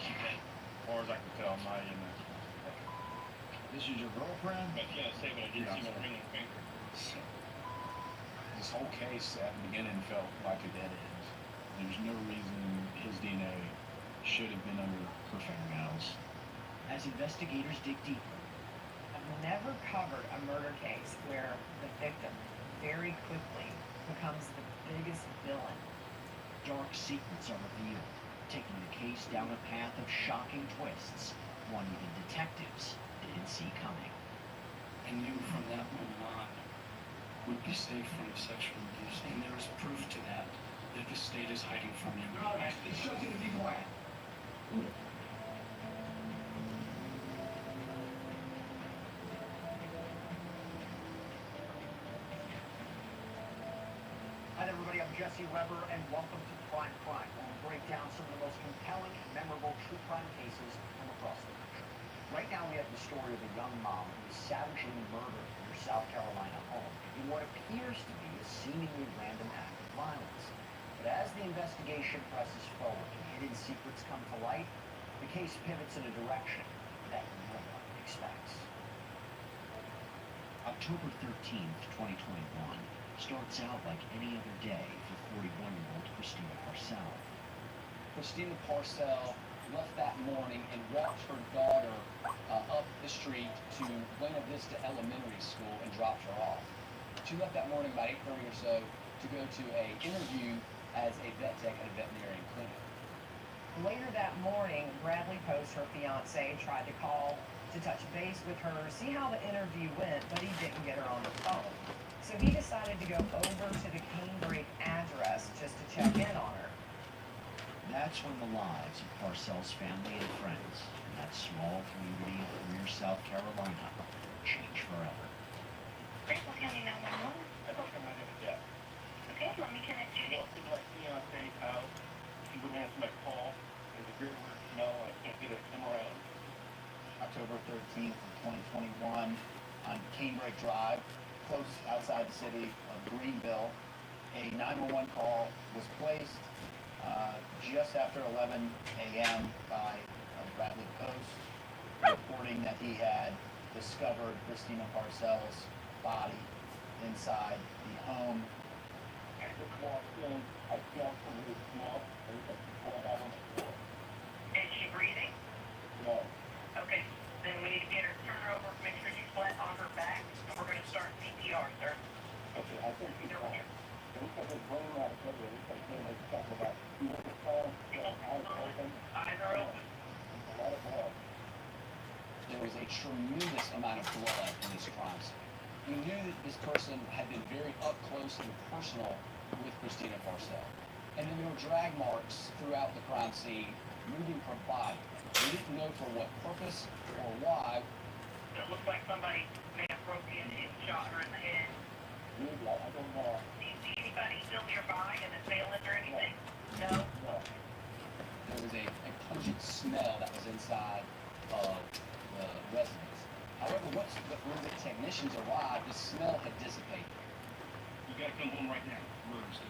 [SPEAKER 1] As far as I can tell, not in this.
[SPEAKER 8] This is your girlfriend?
[SPEAKER 1] But yeah, say, but I didn't see no ring on her finger.
[SPEAKER 9] This whole case at the beginning felt like a dead end. There's no reason his DNA should have been under her fingernails.
[SPEAKER 8] As investigators dig deeper,
[SPEAKER 10] I've never covered a murder case where the victim very quickly becomes the biggest villain.
[SPEAKER 8] dark secrets are revealed, taking the case down a path of shocking twists, one even detectives didn't see coming.
[SPEAKER 11] I knew from that moment on would be safe from sexual abuse, and there is proof to that the state is hiding from you.
[SPEAKER 8] Hi there, everybody. I'm Jesse Weber, and welcome to Crime Crime, where we break down some of the most compelling and memorable true crime cases from across the country. Right now, we have the story of a young mom who was savagely murdered in her South Carolina home in what appears to be a seemingly random act of violence. But as the investigation presses forward and hidden secrets come to light, the case pivots in a direction that no one expects. October 13th, 2021 starts out like any other day for 41-year-old Christina Parcell.
[SPEAKER 12] Christina Parcell left that morning and walked her daughter up the street to Buena Vista Elementary School and dropped her off. She left that morning about 8:30 or so to go to an interview as a vet tech at a veterinarian clinic.
[SPEAKER 10] Later that morning, Bradley Post, her fiance, tried to call to touch base with her, see how the interview went, but he didn't get her on the phone. So he decided to go over to the Canebrake address just to check in on her.
[SPEAKER 8] That's when the lives of Parcell's family and friends in that small community of Greer, South Carolina, change forever.
[SPEAKER 3] Grapeville County 911.
[SPEAKER 1] Yeah.
[SPEAKER 3] Okay, let me connect you.
[SPEAKER 1] Well, it's like fiance out. She wouldn't answer my call. There's a great word smell. I can't get it come around.
[SPEAKER 12] October 13th of 2021 on Canebrake Drive, close outside the city of Greenville, a 911 call was placed just after 11 a.m. by Bradley Post, reporting that he had discovered Christina Parcell's body inside the home.
[SPEAKER 1] I just walked in. I smelled from his mouth. And I pulled out on the floor.
[SPEAKER 3] Is she breathing?
[SPEAKER 1] No.
[SPEAKER 3] Okay, then we need to get her, turn her over, make sure she's flat on her back, and we're gonna start CPR, sir.
[SPEAKER 1] Okay, I think he's fine. It looks like his brain out of cover. It looks like he's like talking about eyes open.
[SPEAKER 3] Eyes are open.
[SPEAKER 1] A lot of blood.
[SPEAKER 12] There was a tremendous amount of blood in this crime scene. We knew that this person had been very up close and personal with Christina Parcell. And then there were drag marks throughout the crime scene, moving her body. We didn't know for what purpose or why.
[SPEAKER 3] It looks like somebody may have broken in and shot her in the head.
[SPEAKER 1] Maybe, I don't know.
[SPEAKER 3] Do you see anybody still nearby, an assailant or anything? No?
[SPEAKER 1] No.
[SPEAKER 12] There was a pungent smell that was inside of the residence. However, when the technicians arrived, the smell had dissipated.
[SPEAKER 1] You gotta come home right now. Emergency.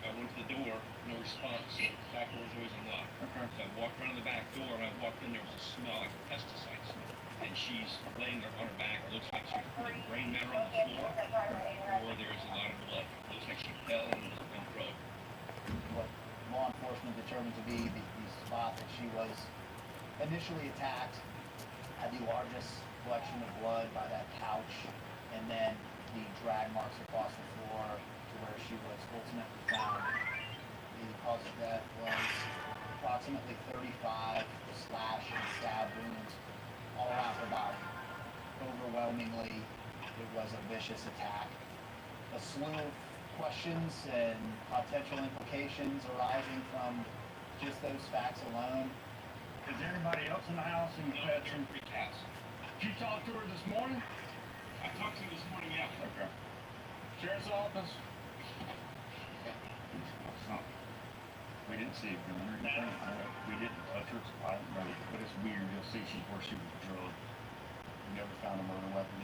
[SPEAKER 1] I went to the door, no response, so the back door was always unlocked. So I walked around the back door, and I walked in, there was a smell like a pesticide smell. And she's laying there on her back. It looks like she's putting brain matter on the floor, or there's a lot of blood. It looks like she fell and was been thrown.
[SPEAKER 12] What law enforcement determined to be the spot that she was initially attacked had the largest collection of blood by that couch, and then the drag marks across the floor to where she was ultimately found. The cause of death was approximately 35 slash and stab wounds all around her body. Overwhelmingly, it was a vicious attack. A slew of questions and potential implications arising from just those facts alone.
[SPEAKER 1] Is there anybody else in the house in the bedroom? House. Did you talk to her this morning? I talked to her this morning, yeah. Okay. Sheriff's office? We didn't see a gun or anything. We didn't touch her. I don't know, but it's weird. You'll see where she was drugged. We never found a murder weapon.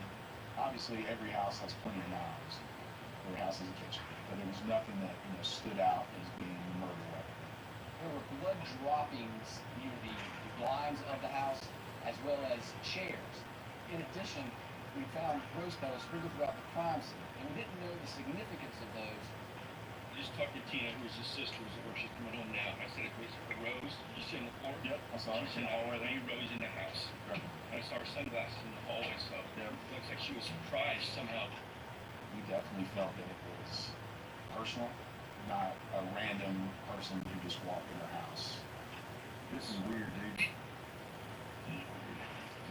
[SPEAKER 1] Obviously, every house has plenty of knives. Every house has a kitchen. But
[SPEAKER 9] there was nothing that stood out as being a murder weapon.
[SPEAKER 12] There were blood droppings near the blinds of the house, as well as chairs. In addition, we found rose petals sprinkled throughout the crime scene, and we didn't know the significance of those.
[SPEAKER 11] I just talked to Tina, who's his sister, who's where she's coming home now. I said, "It's a rose. You see on the floor?"
[SPEAKER 9] Yep, I saw it.
[SPEAKER 11] She said, "Oh, are there any rose in the house?"
[SPEAKER 9] Right.
[SPEAKER 11] I saw her sunglasses in the hallway, so
[SPEAKER 9] Yeah.
[SPEAKER 11] it looks like she was surprised somehow.
[SPEAKER 9] We definitely felt that it was personal, not a random person who just walked in her house.
[SPEAKER 13] This is weird, dude.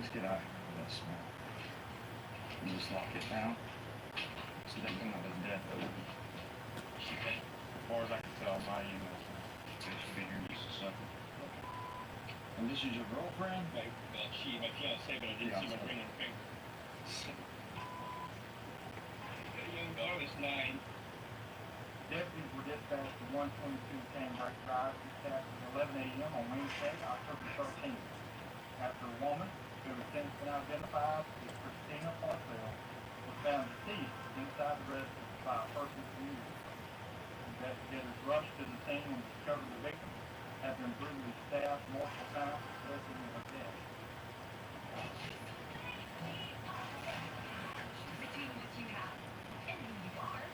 [SPEAKER 13] Just get out of here with that smell. You just lock it down. So they come up with death over. As far as I can tell, my emails. They should be here just a second. And this is your girlfriend?
[SPEAKER 11] My fiance, but I didn't see my ring on her finger. Got a young daughter that's 9.
[SPEAKER 7] Deputies were dispatched to 122 Cambridge Drive this afternoon 11 a.m. on Wednesday, October 13th. After a woman, who has since been identified as Christina Parcell, was found deceased inside the residence by a person community. Investigators rushed to the scene and discovered the victim had been brutally stabbed multiple times, resulting in her death.
[SPEAKER 3] Between what you have and who you are,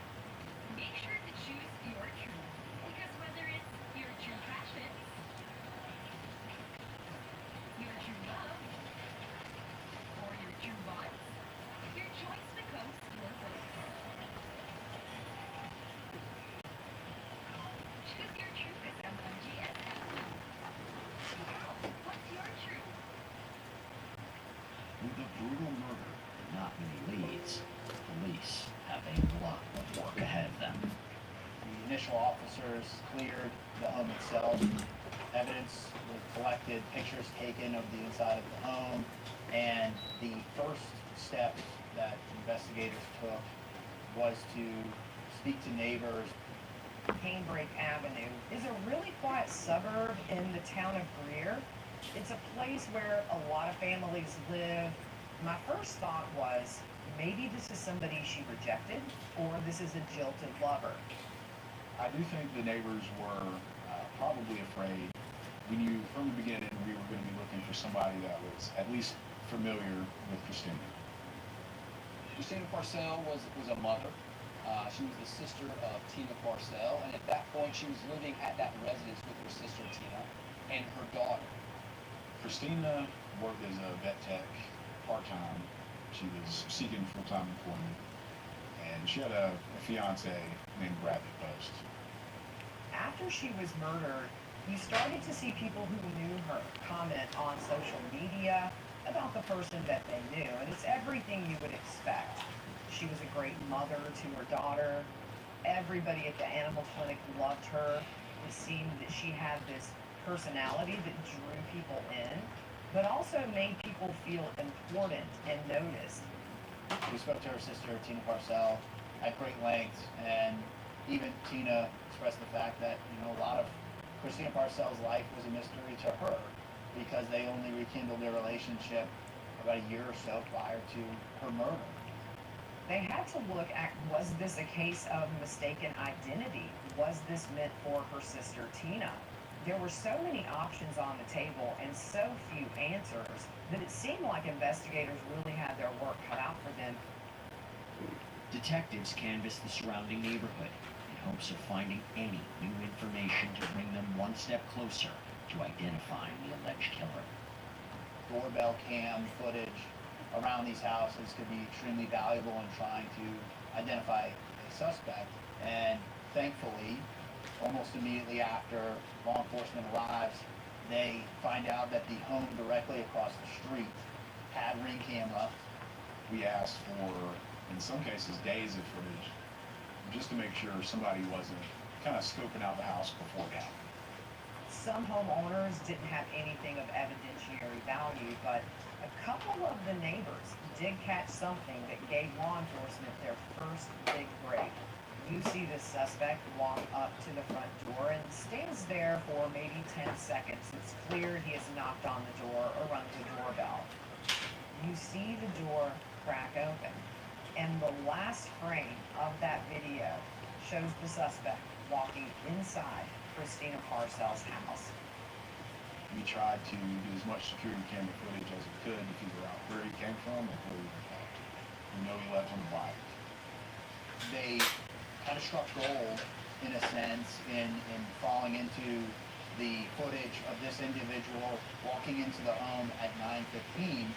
[SPEAKER 3] make sure to choose your truth. Because whether it's your true passion, your true love, or your true bonds, your choice becomes your vote. Choose your truth as MMGSM. Now, what's your truth?
[SPEAKER 14] With a brutal murder and not many leads, police have a lot of work ahead of them.
[SPEAKER 12] The initial officers cleared the home itself. Evidence was collected, pictures taken of the inside of the home, and the first step that investigators took was to speak to neighbors.
[SPEAKER 10] Canebrake Avenue is a really quiet suburb in the town of Greer. It's a place where a lot of families live. My first thought was, maybe this is somebody she rejected, or this is a jilted lover.
[SPEAKER 9] I do think the neighbors were probably afraid. We knew from the beginning we were going to be looking for somebody that was at least familiar with Christina.
[SPEAKER 12] Christina Parcell was a mother. She was the sister of Tina Parcell, and at that point she was living at that residence with her sister Tina and her daughter.
[SPEAKER 9] Christina worked as a vet tech part-time. She was seeking full-time employment, and she had a fiance named Bradley Post.
[SPEAKER 10] After she was murdered, you started to see people who knew her comment on social media about the person that they knew, and it's everything you would expect. She was a great mother to her daughter. Everybody at the animal clinic loved her. It seemed that she had this personality that drew people in, but also made people feel important and noticed.
[SPEAKER 12] We spoke to her sister, Tina Parcell, at great length, and even Tina expressed the fact that, a lot of Christina Parcell's life was a mystery to her because they only rekindled their relationship about a year or so prior to her murder.
[SPEAKER 10] They had to look at, was this a case of mistaken identity? Was this meant for her sister Tina? There were so many options on the table and so few answers that it seemed like investigators really had their work cut out for them.
[SPEAKER 14] Detectives canvassed the surrounding neighborhood in hopes of finding any new information to bring them one step closer to identifying the alleged killer.
[SPEAKER 12] Doorbell cam footage around these houses could be extremely valuable in trying to identify a suspect, and thankfully, almost immediately after law enforcement arrives, they find out that the home directly across the street had Ring camera.
[SPEAKER 9] We asked for, in some cases, days of footage, just to make sure somebody wasn't kind of scoping out the house before it happened.
[SPEAKER 10] Some homeowners didn't have anything of evidentiary value, but a couple of the neighbors did catch something that gave law enforcement their first big break. You see the suspect walk up to the front door and stands there for maybe 10 seconds. It's clear he has knocked on the door or rung the doorbell. You see the door crack open, and the last frame of that video shows the suspect walking inside Christina Parcells' house.
[SPEAKER 9] We tried to get as much security camera footage as we could to figure out where he came from and where he went back. We know he left on the bike.
[SPEAKER 12] They kind of struck gold, in a sense, in falling into the footage of this individual walking into the home at 9:15.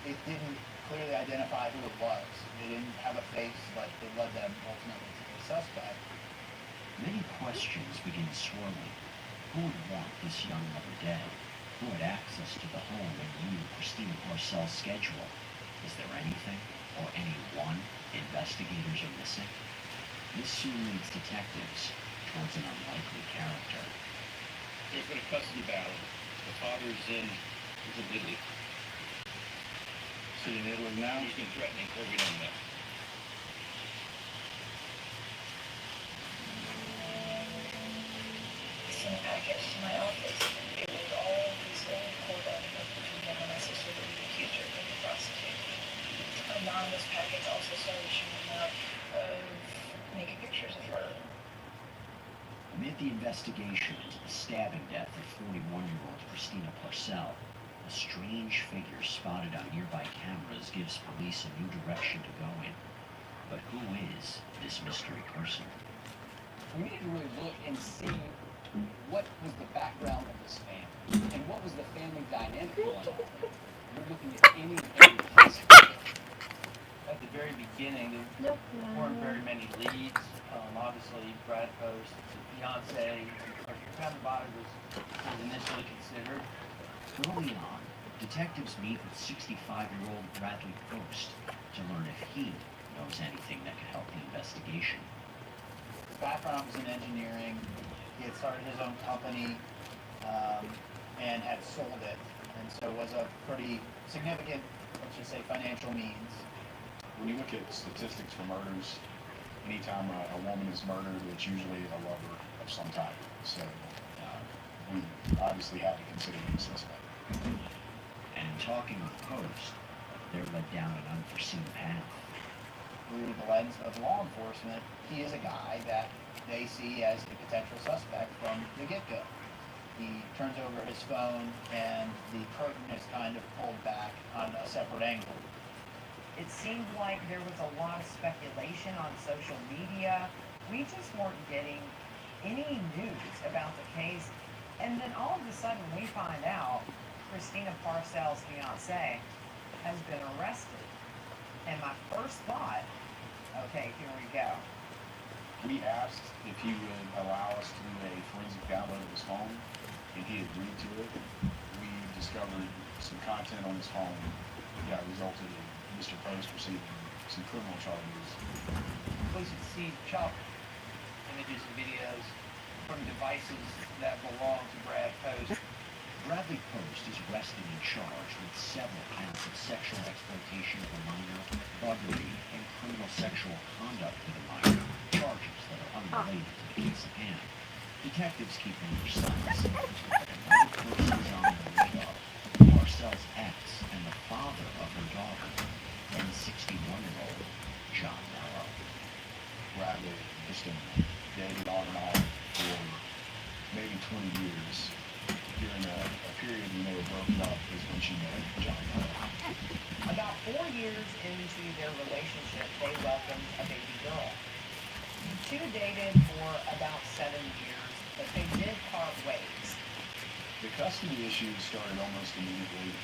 [SPEAKER 12] It didn't clearly identify who it was. They didn't have a face, but it led them ultimately to the suspect.
[SPEAKER 14] Many questions begin swirling. Who would want this young mother dead? Who had access to the home and knew Christina Parcells' schedule? Is there anything, or anyone, investigators are missing? This soon leads detectives towards an unlikely character.
[SPEAKER 13] There's been a custody battle. The father's in Italy. Sitting in Italy now, he's been threatening her, we don't know.
[SPEAKER 2] Sent a package to my office. It was all these old court documents between him and my sister that he accused her of being prosecuted. Anonymous package also started showing up of naked pictures of her.
[SPEAKER 14] Amid the investigation into the stabbing death of 41-year-old Christina Parcells, a strange figure spotted on nearby cameras gives police a new direction to go in. But who is this mystery person?
[SPEAKER 8] We need to really look and see what was the background of this family and what was the family dynamic going on. We're looking at any case.
[SPEAKER 7] At the very beginning, there weren't very many leads. Obviously, Brad Post, the fiance, or family body was initially considered.
[SPEAKER 14] Early on, detectives meet with 65-year-old Bradley Post to learn if he knows anything that could help the investigation.
[SPEAKER 12] His background was in engineering. He had started his own company and had sold it, and so was a pretty significant, let's just say, financial means.
[SPEAKER 9] When you look at statistics for murders, anytime a woman is murdered, it's usually a lover of some type. So we obviously had to consider him a suspect.
[SPEAKER 14] And in talking with Post, they're led down an unforeseen path.
[SPEAKER 12] Through the lens of law enforcement, he is a guy that they see as a potential suspect from the get-go. He turns over his phone and the curtain is kind of pulled back on a separate angle.
[SPEAKER 10] It seemed like there was a lot of speculation on social media. We just weren't getting any news about the case. And then all of a sudden we find out Christina Parcells' fiance has been arrested. And my first thought, okay, here we go.
[SPEAKER 9] We asked if he would allow us to do a forensic download of his phone, and he agreed to it. We discovered some content on his phone that resulted in Mr. Post receiving some criminal charges.
[SPEAKER 7] Police had seized child images and videos from devices that belong to Brad Post.
[SPEAKER 14] Bradley Post is arrested and charged with several counts of sexual exploitation of a minor, buggery, and criminal sexual conduct with a minor, charges that are unrelated to the case at hand. Detectives keep them precise. Another person is on the radar, Parcells' ex and the father of her daughter, and 61-year-old John Mello.
[SPEAKER 9] Bradley and Christina dated on and off for maybe 20 years. During a period when they were broken up is when she married John Mello.
[SPEAKER 10] About 4 years into their relationship, they welcomed a baby girl. The two dated for about 7 years, but they did part ways.
[SPEAKER 9] The custody issues started almost immediately.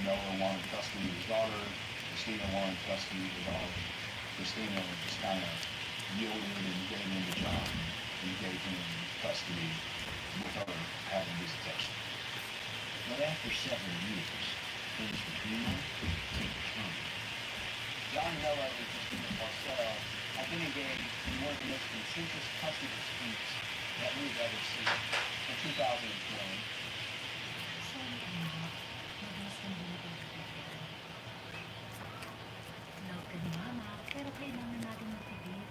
[SPEAKER 9] Mello wanted custody of his daughter. Christina wanted custody of her daughter. Christina just kind of yielded and gave in to John and gave him custody with her having visitation.
[SPEAKER 14] But after several years, things between them take a turn.
[SPEAKER 8] John Mello and Christina Parcells have been engaged in one of the most contentious custody disputes that we've ever seen. In 2020,
[SPEAKER 2] Love ka ni Mama, pero kailangan natin magtipid.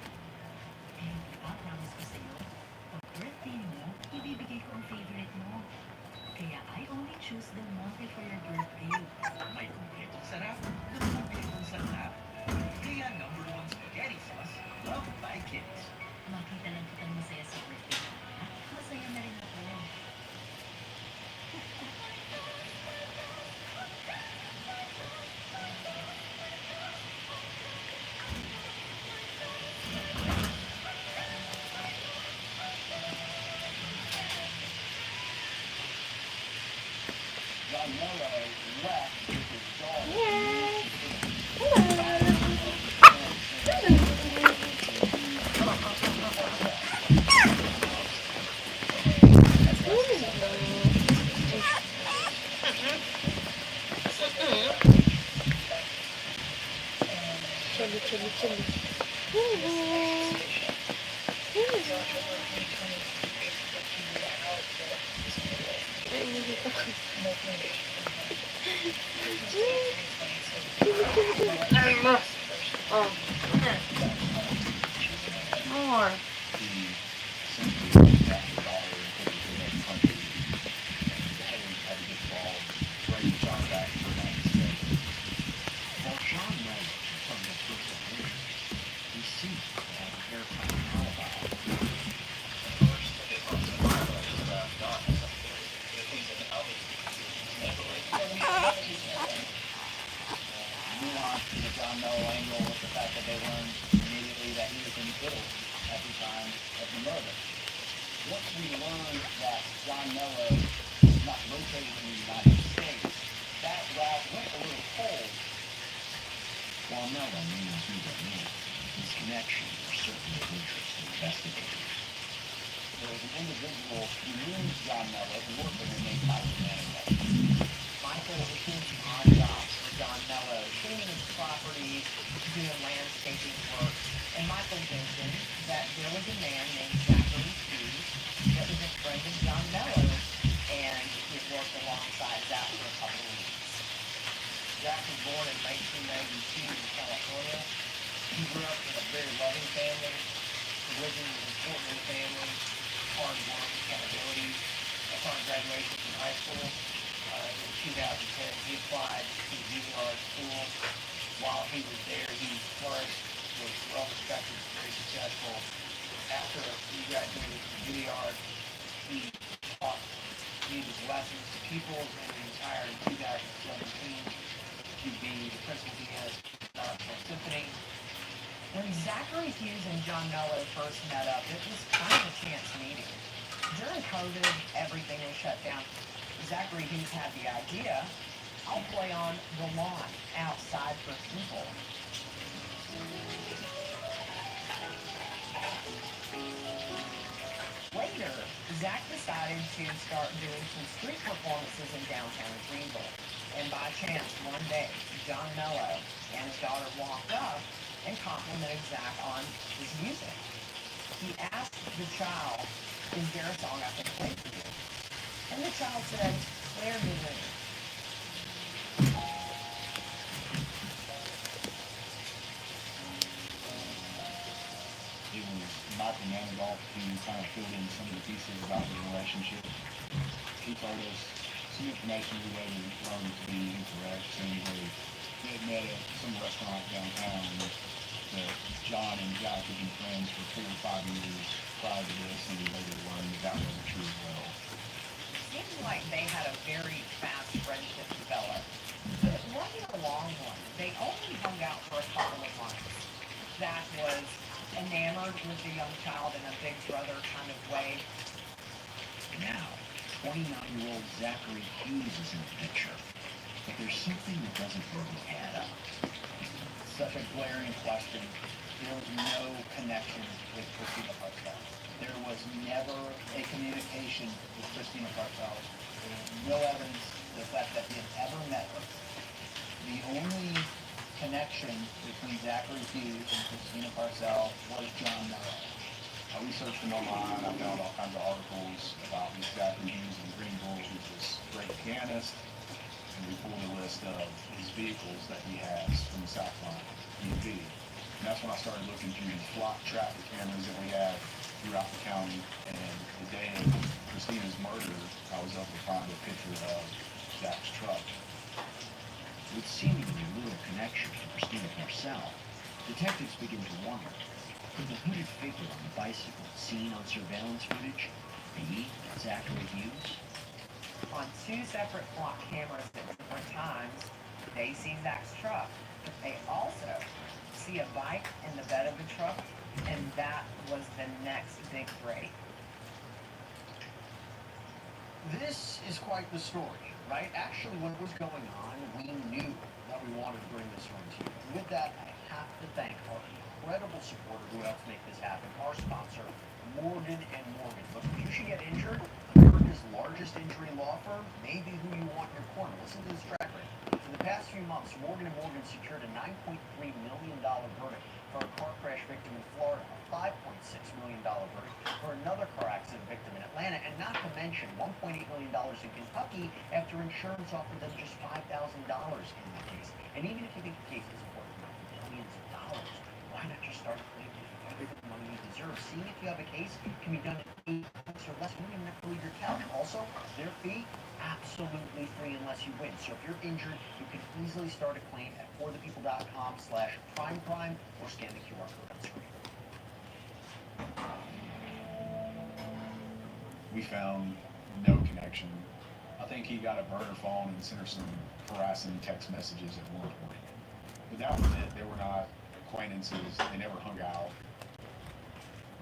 [SPEAKER 2] Eh, diba, promise ko sa'yo, pag birthday mo, ibibigay ko ang favorite mo. Kaya I only choose Del Monte for your birthday.
[SPEAKER 15] May kumpletong sarap, ng kumpletong sarap. Kaya #1 spaghetti sauce, loved by kids.
[SPEAKER 12] John Mello left with his daughter.
[SPEAKER 16] Chili, chili, chili. Oh. More.
[SPEAKER 14] While John Mello confirmed the personal injury, he seemed to have a haircut alibi.
[SPEAKER 12] Nuance to the John Mello angle was the fact that they learned immediately that he was in Italy at the time of the murder. Once we learned that John Mello was not located in the United States, that route went a little cold.
[SPEAKER 14] While Mello may not be the man, his connections are certainly of interest to investigators.
[SPEAKER 12] There was an individual who knew John Mello who worked for him named Michael Manning. Michael was doing some odd jobs for John Mello, cleaning his property, doing landscaping work, and Michael mentioned that there was a man named Zachary Hughes that was a friend of John Mello's, and he had worked alongside Zach for a couple of weeks. Zach was born in 1992 in California. He grew up in a very loving family. Religion was important in the family. Hard work, accountability. Upon graduation from high school, in 2010, he applied to Juilliard School. While he was there, he flourished, was well-respected, very successful. After he graduated from Juilliard, he taught music lessons to pupils, and he retired in 2017 to be the principal pianist of the National Symphony. When Zachary Hughes and John Mello first met up, it was kind of a chance meeting. During COVID, everything was shut down. Zachary Hughes had the idea, I'll play on the lawn outside for people. Later, Zach decided to start doing some street performances in downtown Greenville. And by chance, one day, John Mello and his daughter walked up and complimented Zach on his music. He asked the child, is there a song I can play for you? And the child said, Claire de Lune.
[SPEAKER 9] It was Michael Manigault who kind of filled in some of the pieces about the relationship. He told us some information we later learned to be incorrect, saying they had met at some restaurant downtown that John and Jack had been friends for 4 or 5 years prior to this, and we later learned that wasn't true as well.
[SPEAKER 10] It seemed like they had a very fast friendship develop, but it wasn't a long one. They only hung out for a couple of months. Zach was enamored with the young child in a big brother kind of way.
[SPEAKER 14] Now, 29-year-old Zachary Hughes is in the picture, but there's something that doesn't really add up.
[SPEAKER 12] Such a glaring question. There was no connection with Christina Parcell. There was never a communication with Christina Parcell. There was no evidence of the fact that he had ever met her. The only connection between Zachary Hughes and Christina Parcell was John Mello.
[SPEAKER 9] I researched him online. I found all kinds of articles about Zachary Hughes in Greenville, who's this great pianist, and we pulled a list of his vehicles that he has from the Southline EV. And that's when I started looking through the flock traffic cameras that we have throughout the county. And the day of Christina's murder, I was able to find a picture of Zach's truck.
[SPEAKER 14] With seemingly little connection to Christina Parcell, detectives begin to wonder, could the hooded figure on the bicycle seen on surveillance footage be Zachary Hughes?
[SPEAKER 10] On 2 separate flock cameras at different times, they see Zach's truck, but they also see a bike in the bed of the truck, and that was the next big break.
[SPEAKER 8] This is quite the story. right? Actually, when it was going on, we knew that we wanted to bring this one to you. With that, I have to thank our incredible supporter who helps make this happen, our sponsor, Morgan & Morgan. Look, if you should get injured, America's largest injury law firm may be who you want in your corner. Listen to this track record. For the past few months, Morgan & Morgan secured a $9.3 million verdict for a car crash victim in Florida, a $5.6 million verdict for another car accident victim in Atlanta, and not to mention $1.8 million in Kentucky after insurance offered them just $5,000 in the case. And even if you think the case isn't worth millions of dollars, why not just start claiming every money you deserve? Seeing if you have a case can be done in 8 months or less. You don't even have to leave your couch. Also, their fee, absolutely free unless you win. So if you're injured, you can easily start a claim at forthepeople.com/primecrime or scan the QR code on the screen.
[SPEAKER 9] We found no connection. I think he got a burner phone and sent her some harassing text messages at one point. But that was it. They were not acquaintances. They never hung out.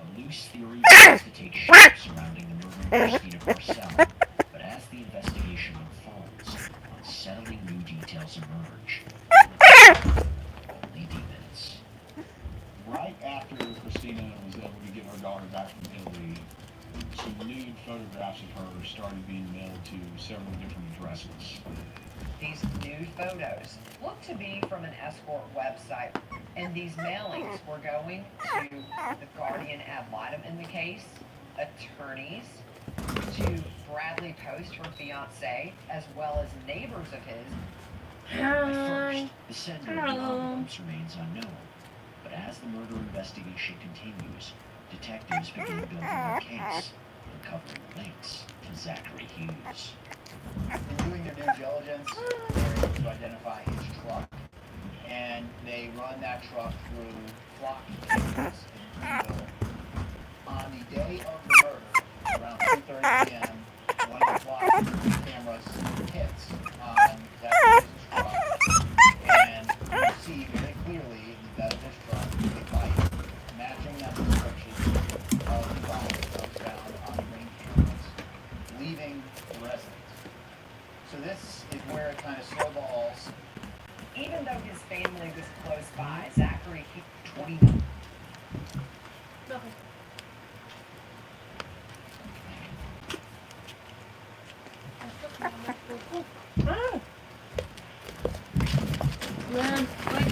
[SPEAKER 14] A loose theory begins to take shape surrounding the murder of Christina Parcell, but as the investigation unfolds, unsettling new details emerge. Only demons.
[SPEAKER 9] Right after Christina was able to get her daughter back from Italy, some nude photographs of her started being mailed to several different addresses.
[SPEAKER 10] These nude photos look to be from an escort website, and these mailings were going to the guardian ad litem in the case, attorneys, to Bradley Post, her fiance, as well as neighbors of his.
[SPEAKER 14] At first, the sender of the envelopes remains unknown, but as the murder investigation continues, detectives begin building their case, uncovering links to Zachary Hughes.
[SPEAKER 12] In doing their due diligence, they're able to identify his truck, and they run that truck through flock cameras in Greenville. On the day of the murder, around 2:30 p.m., one of the flock cameras hits on that person's truck, and you see very clearly in the bed of his truck a bike matching that description of the bike that was found on the ring cameras, leaving the residence. So this is where it kind of snowballs.
[SPEAKER 10] Even though his family was close by, Zachary, 29.
[SPEAKER 16] Man, wait.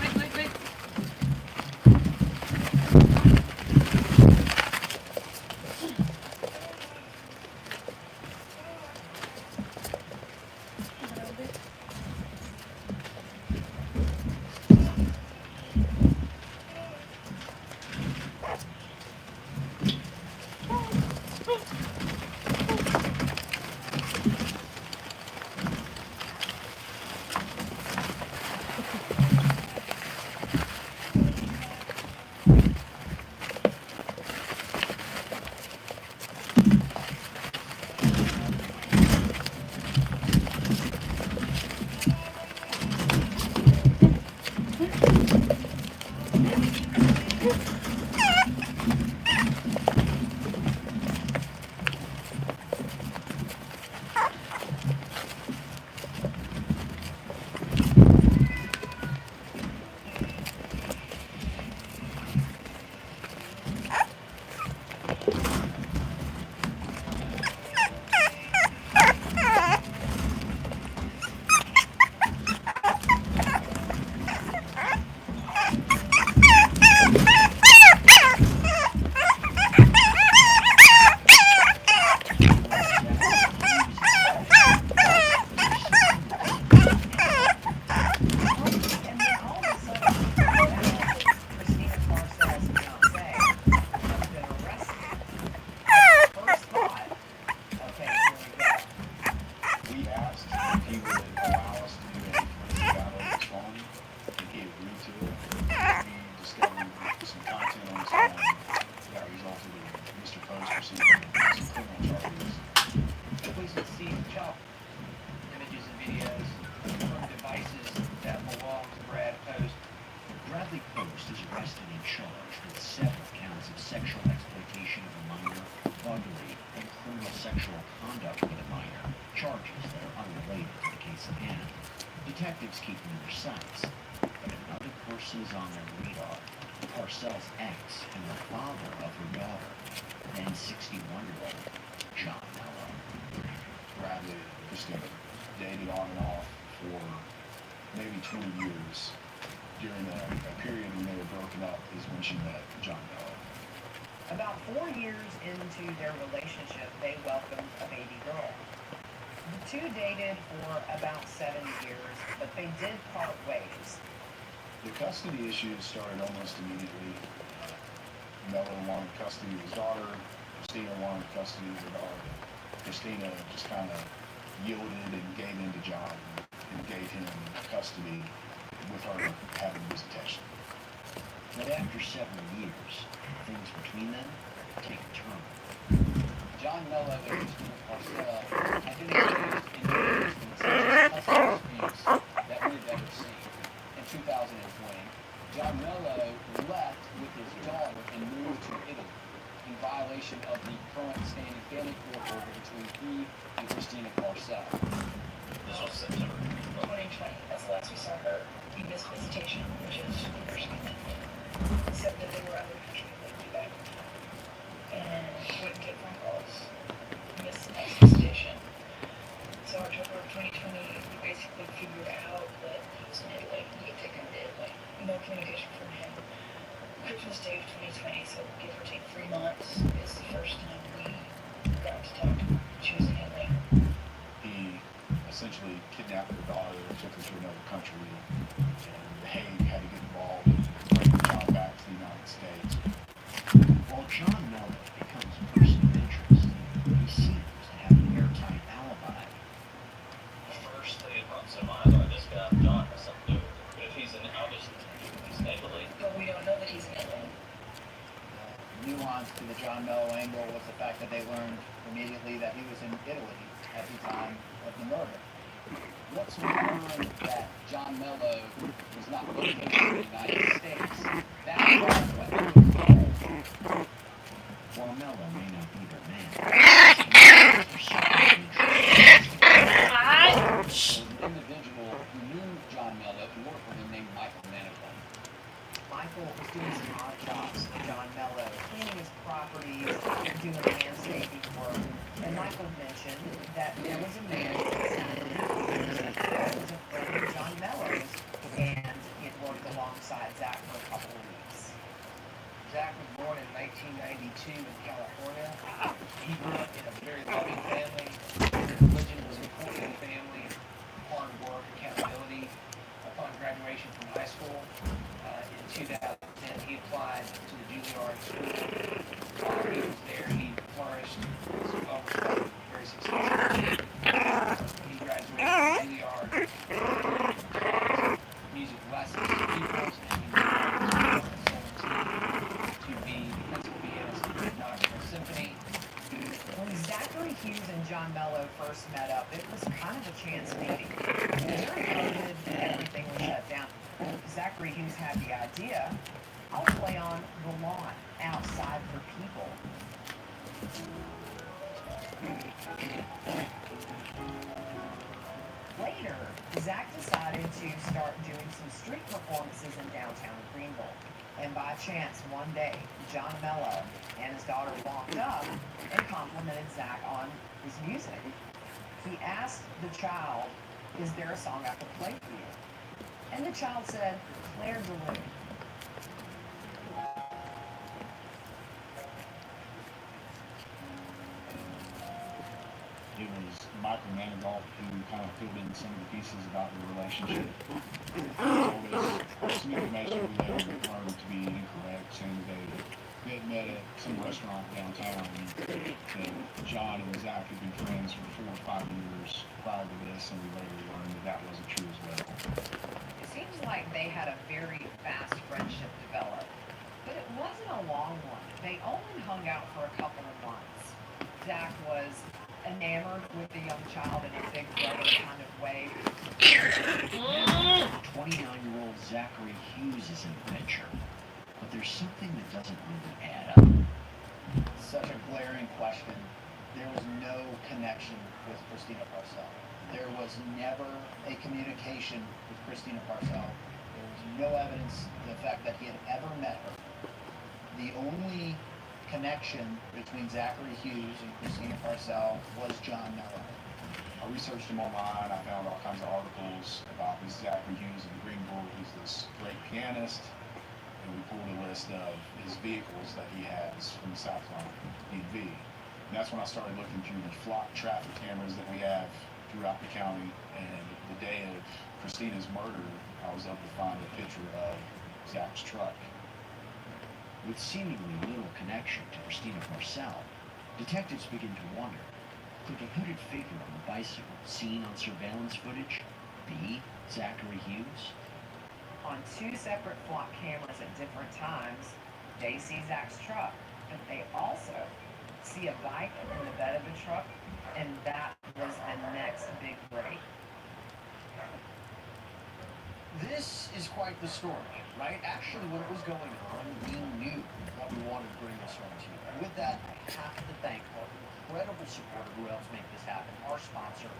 [SPEAKER 14] and detectives keep them in their sights. But another person is on their radar, Parcells' ex and the father of her daughter, then 61-year-old John Mello.
[SPEAKER 9] Bradley and Christina dated on and off for maybe 20 years. During a period when they were broken up is when she met John Mello.
[SPEAKER 10] About 4 years into their relationship, they welcomed a baby girl. The two dated for about 7 years, but they did part ways.
[SPEAKER 9] The custody issues started almost immediately. Mello wanted custody of his daughter. Christina wanted custody of her daughter. Christina just kind of yielded and gave in to John and gave him custody with her having visitation.
[SPEAKER 14] But after several years, things between them take a turn.
[SPEAKER 12] John Mello and Christina Parcell had been engaged in numerous contentious custody disputes that we've ever seen. In 2020, John Mello left with his daughter and moved to Italy in violation of the current standing family court order between he and Christina Parcell.
[SPEAKER 6] This was September 2020. That's the last we saw her. We missed visitation, which is understandable. Said that they were out of the country and they'd be back in time. And wouldn't get phone calls. Missed the next visitation. So October of 2020, we basically figured out that he was in Italy. We could take him to Italy. No communication from him. Christmas Day of 2020, so give or take 3 months, is the first time we got to talk. She was in Italy.
[SPEAKER 9] He essentially kidnapped her daughter and took her to another country, and The Hague had to get involved and bring John back to the United States.
[SPEAKER 14] While John Mello becomes a person of interest, he seems to have an airtight alibi.
[SPEAKER 17] The first thing that comes to mind are this guy, John, has something to do with it. But if he's in, obviously, he's in Italy.
[SPEAKER 6] But we don't know that he's in Italy.
[SPEAKER 12] Nuance to the John Mello angle was the fact that they learned immediately that he was in Italy at the time of the murder. Once we learned that John Mello was not located in the United States, that was what we were told.
[SPEAKER 14] While Mello may not be their man, he's certainly
[SPEAKER 12] So an individual who knew John Mello and worked for him named Michael Manigault.
[SPEAKER 10] Michael was doing some odd jobs for John Mello, cleaning his properties, doing landscaping work. And Michael mentioned that there was a man that was a friend of John Mello's, and he had worked alongside Zach for a couple of weeks.
[SPEAKER 18] Zach was born in 1992 in California. He grew up in a very loving family. Religion was important in the family. Hard work, accountability. Upon graduation from high school in 2010, he applied to the Juilliard School. While he was there, he flourished, was well respected, very successful. He graduated from Juilliard, music lessons, pupils, and he moved to be principal pianist in the Knoxville Symphony.
[SPEAKER 10] When Zachary Hughes and John Mello first met up, it was kind of a chance meeting. During COVID and everything was shut down, Zachary Hughes had the idea, I'll play on the lawn outside for people. Later, Zach decided to start doing some street performances in downtown Greenville. And by chance, one day, John Mello and his daughter walked up and complimented Zach on his music. He asked the child, is there a song I could play for you? And the child said, Claire de Lune.
[SPEAKER 9] It was Michael Manigault who kind of filled in some of the pieces about the relationship. He told us some information we later learned to be incorrect, saying that they had met at some restaurant downtown, and that John and Zach had been friends for 4 or 5 years prior to this, and we later learned that that wasn't true as well.
[SPEAKER 10] It seems like they had a very fast friendship develop, but it wasn't a long one. They only hung out for a couple of months. Zach was enamored with the young child in a big brother kind of way.
[SPEAKER 14] 29-year-old Zachary Hughes is in the picture, but there's something that doesn't really add up.
[SPEAKER 12] Such a glaring question. There was no connection with Christina Parcell. There was never a communication with Christina Parcell. There was no evidence of the fact that he had ever met her. The only connection between Zachary Hughes and Christina Parcell was John Mello.
[SPEAKER 9] I researched him online. I found all kinds of articles about this Zachary Hughes in Greenville. He's this great pianist, and we pulled a list of his vehicles that he has from the Southline DMV. And that's when I started looking through the flock traffic cameras that we have throughout the county. And the day of Christina's murder, I was able to find a picture of Zach's truck.
[SPEAKER 14] With seemingly little connection to Christina Parcell, detectives begin to wonder, could the hooded figure on the bicycle seen on surveillance footage be Zachary Hughes?
[SPEAKER 10] On two separate flock cameras at different times, they see Zach's truck, but they also see a bike in the bed of the truck, and that was the next big break.
[SPEAKER 8] This is quite the story, right? Actually, when it was going on, we knew that we wanted to bring this home to you. With that, I have to thank our incredible supporter who helps make this happen, our sponsor,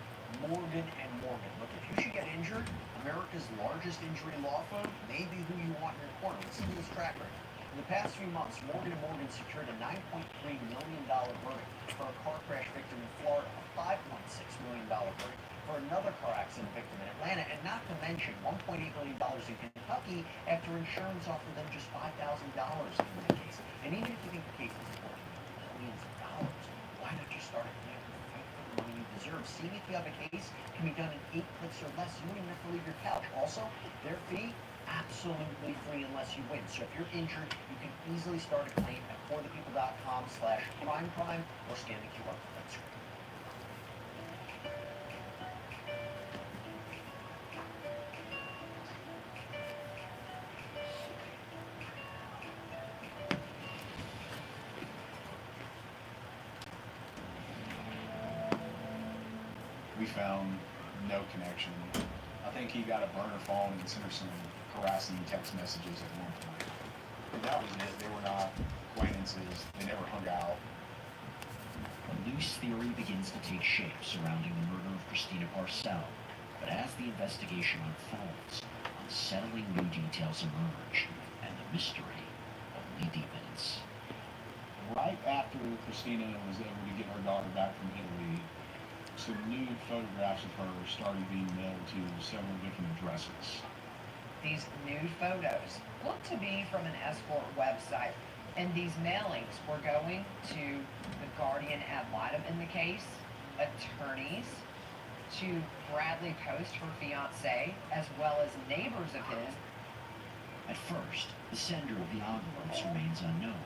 [SPEAKER 8] Morgan & Morgan. Look, if you should get injured, America's largest injury law firm may be who you want in your corner. Listen to this track record. In the past few months, Morgan & Morgan secured a $9.3 million verdict for a car crash victim in Florida, a $5.6 million verdict for another car accident victim in Atlanta, and not to mention $1.8 million in Kentucky after insurance offered them just $5,000 in that case. And even if you think the case is worth millions of dollars, why not just start a plan to fight for the money you deserve? Seeing if you have a case can be done in 8 clicks or less. You don't even have to leave your couch. Also, their fee, absolutely free unless you win. So if you're injured, you can easily start a claim at forthepeople.com/primecrime or scan the QR code on the screen.
[SPEAKER 9] We found no connection. I think he got a burner phone and sent her some harassing text messages at one point. And that was it. They were not acquaintances. They never hung out.
[SPEAKER 14] A loose theory begins to take shape surrounding the murder of Christina Parcell, but as the investigation unfolds, unsettling new details emerge, and the mystery only deepens.
[SPEAKER 9] Right after Christina was able to get her daughter back from Italy, some nude photographs of her started being mailed to several different addresses.
[SPEAKER 10] These nude photos look to be from an escort website, and these mailings were going to the guardian ad litem in the case, attorneys, to Bradley Post, her fiance, as well as neighbors of his.
[SPEAKER 14] At first, the sender of the envelopes remains unknown,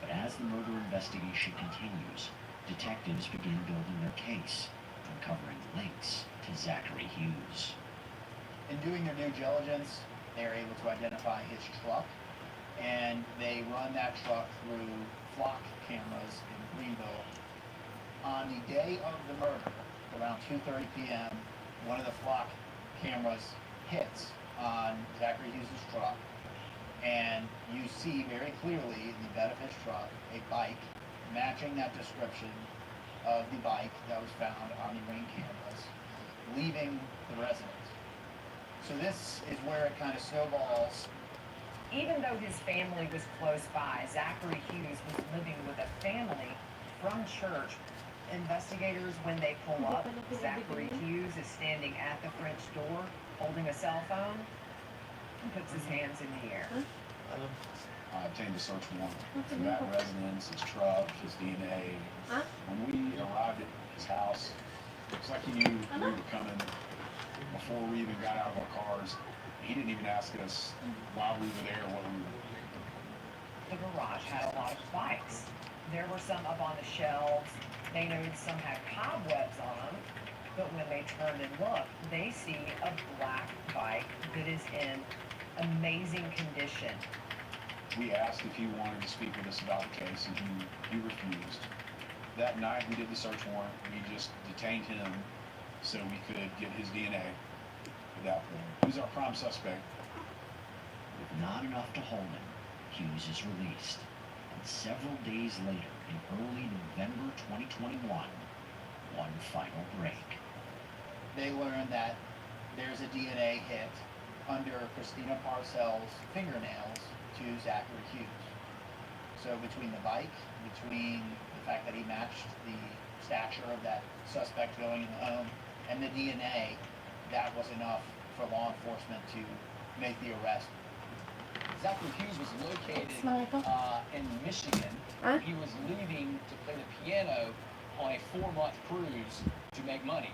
[SPEAKER 14] but as the murder investigation continues, detectives begin building their case, uncovering links to Zachary Hughes.
[SPEAKER 12] In doing their due diligence, they are able to identify his truck, and they run that truck through flock cameras in Greenville. On the day of the murder, around 2:30 p.m., one of the flock cameras hits on Zachary Hughes' truck, and you see very clearly in the bed of his truck a bike matching that description of the bike that was found on the ring cameras, leaving the residence. So this is where it kind of snowballs.
[SPEAKER 10] Even though his family was close by, Zachary Hughes was living with a family from church. Investigators, when they pull up, Zachary Hughes is standing at the French door, holding a cell phone, and puts his hands in the air.
[SPEAKER 9] I obtained a search warrant for that residence, his truck, his DNA. When we arrived at his house, it's like he knew we were coming before we even got out of our cars. He didn't even ask us why we were there or what we were doing.
[SPEAKER 10] The garage had a lot of bikes. There were some up on the shelves. They noted some had cobwebs on them, but when they turn and look, they see a black bike that is in amazing condition.
[SPEAKER 9] We asked if he wanted to speak with us about the case, and he refused. That night we did the search warrant. We just detained him so we could get his DNA at that point. He was our prime suspect.
[SPEAKER 14] With not enough to hold him, Hughes is released. And several days later, in early November 2021, one final break.
[SPEAKER 12] they learned that there's a DNA hit under Christina Parcells' fingernails to Zachary Hughes. So between the bike, between the fact that he matched the stature of that suspect going in the home, and the DNA, that was enough for law enforcement to make the arrest.
[SPEAKER 18] Zachary Hughes was located in Michigan.
[SPEAKER 16] Huh?
[SPEAKER 18] He was leaving to play the piano on a 4-month cruise to make money.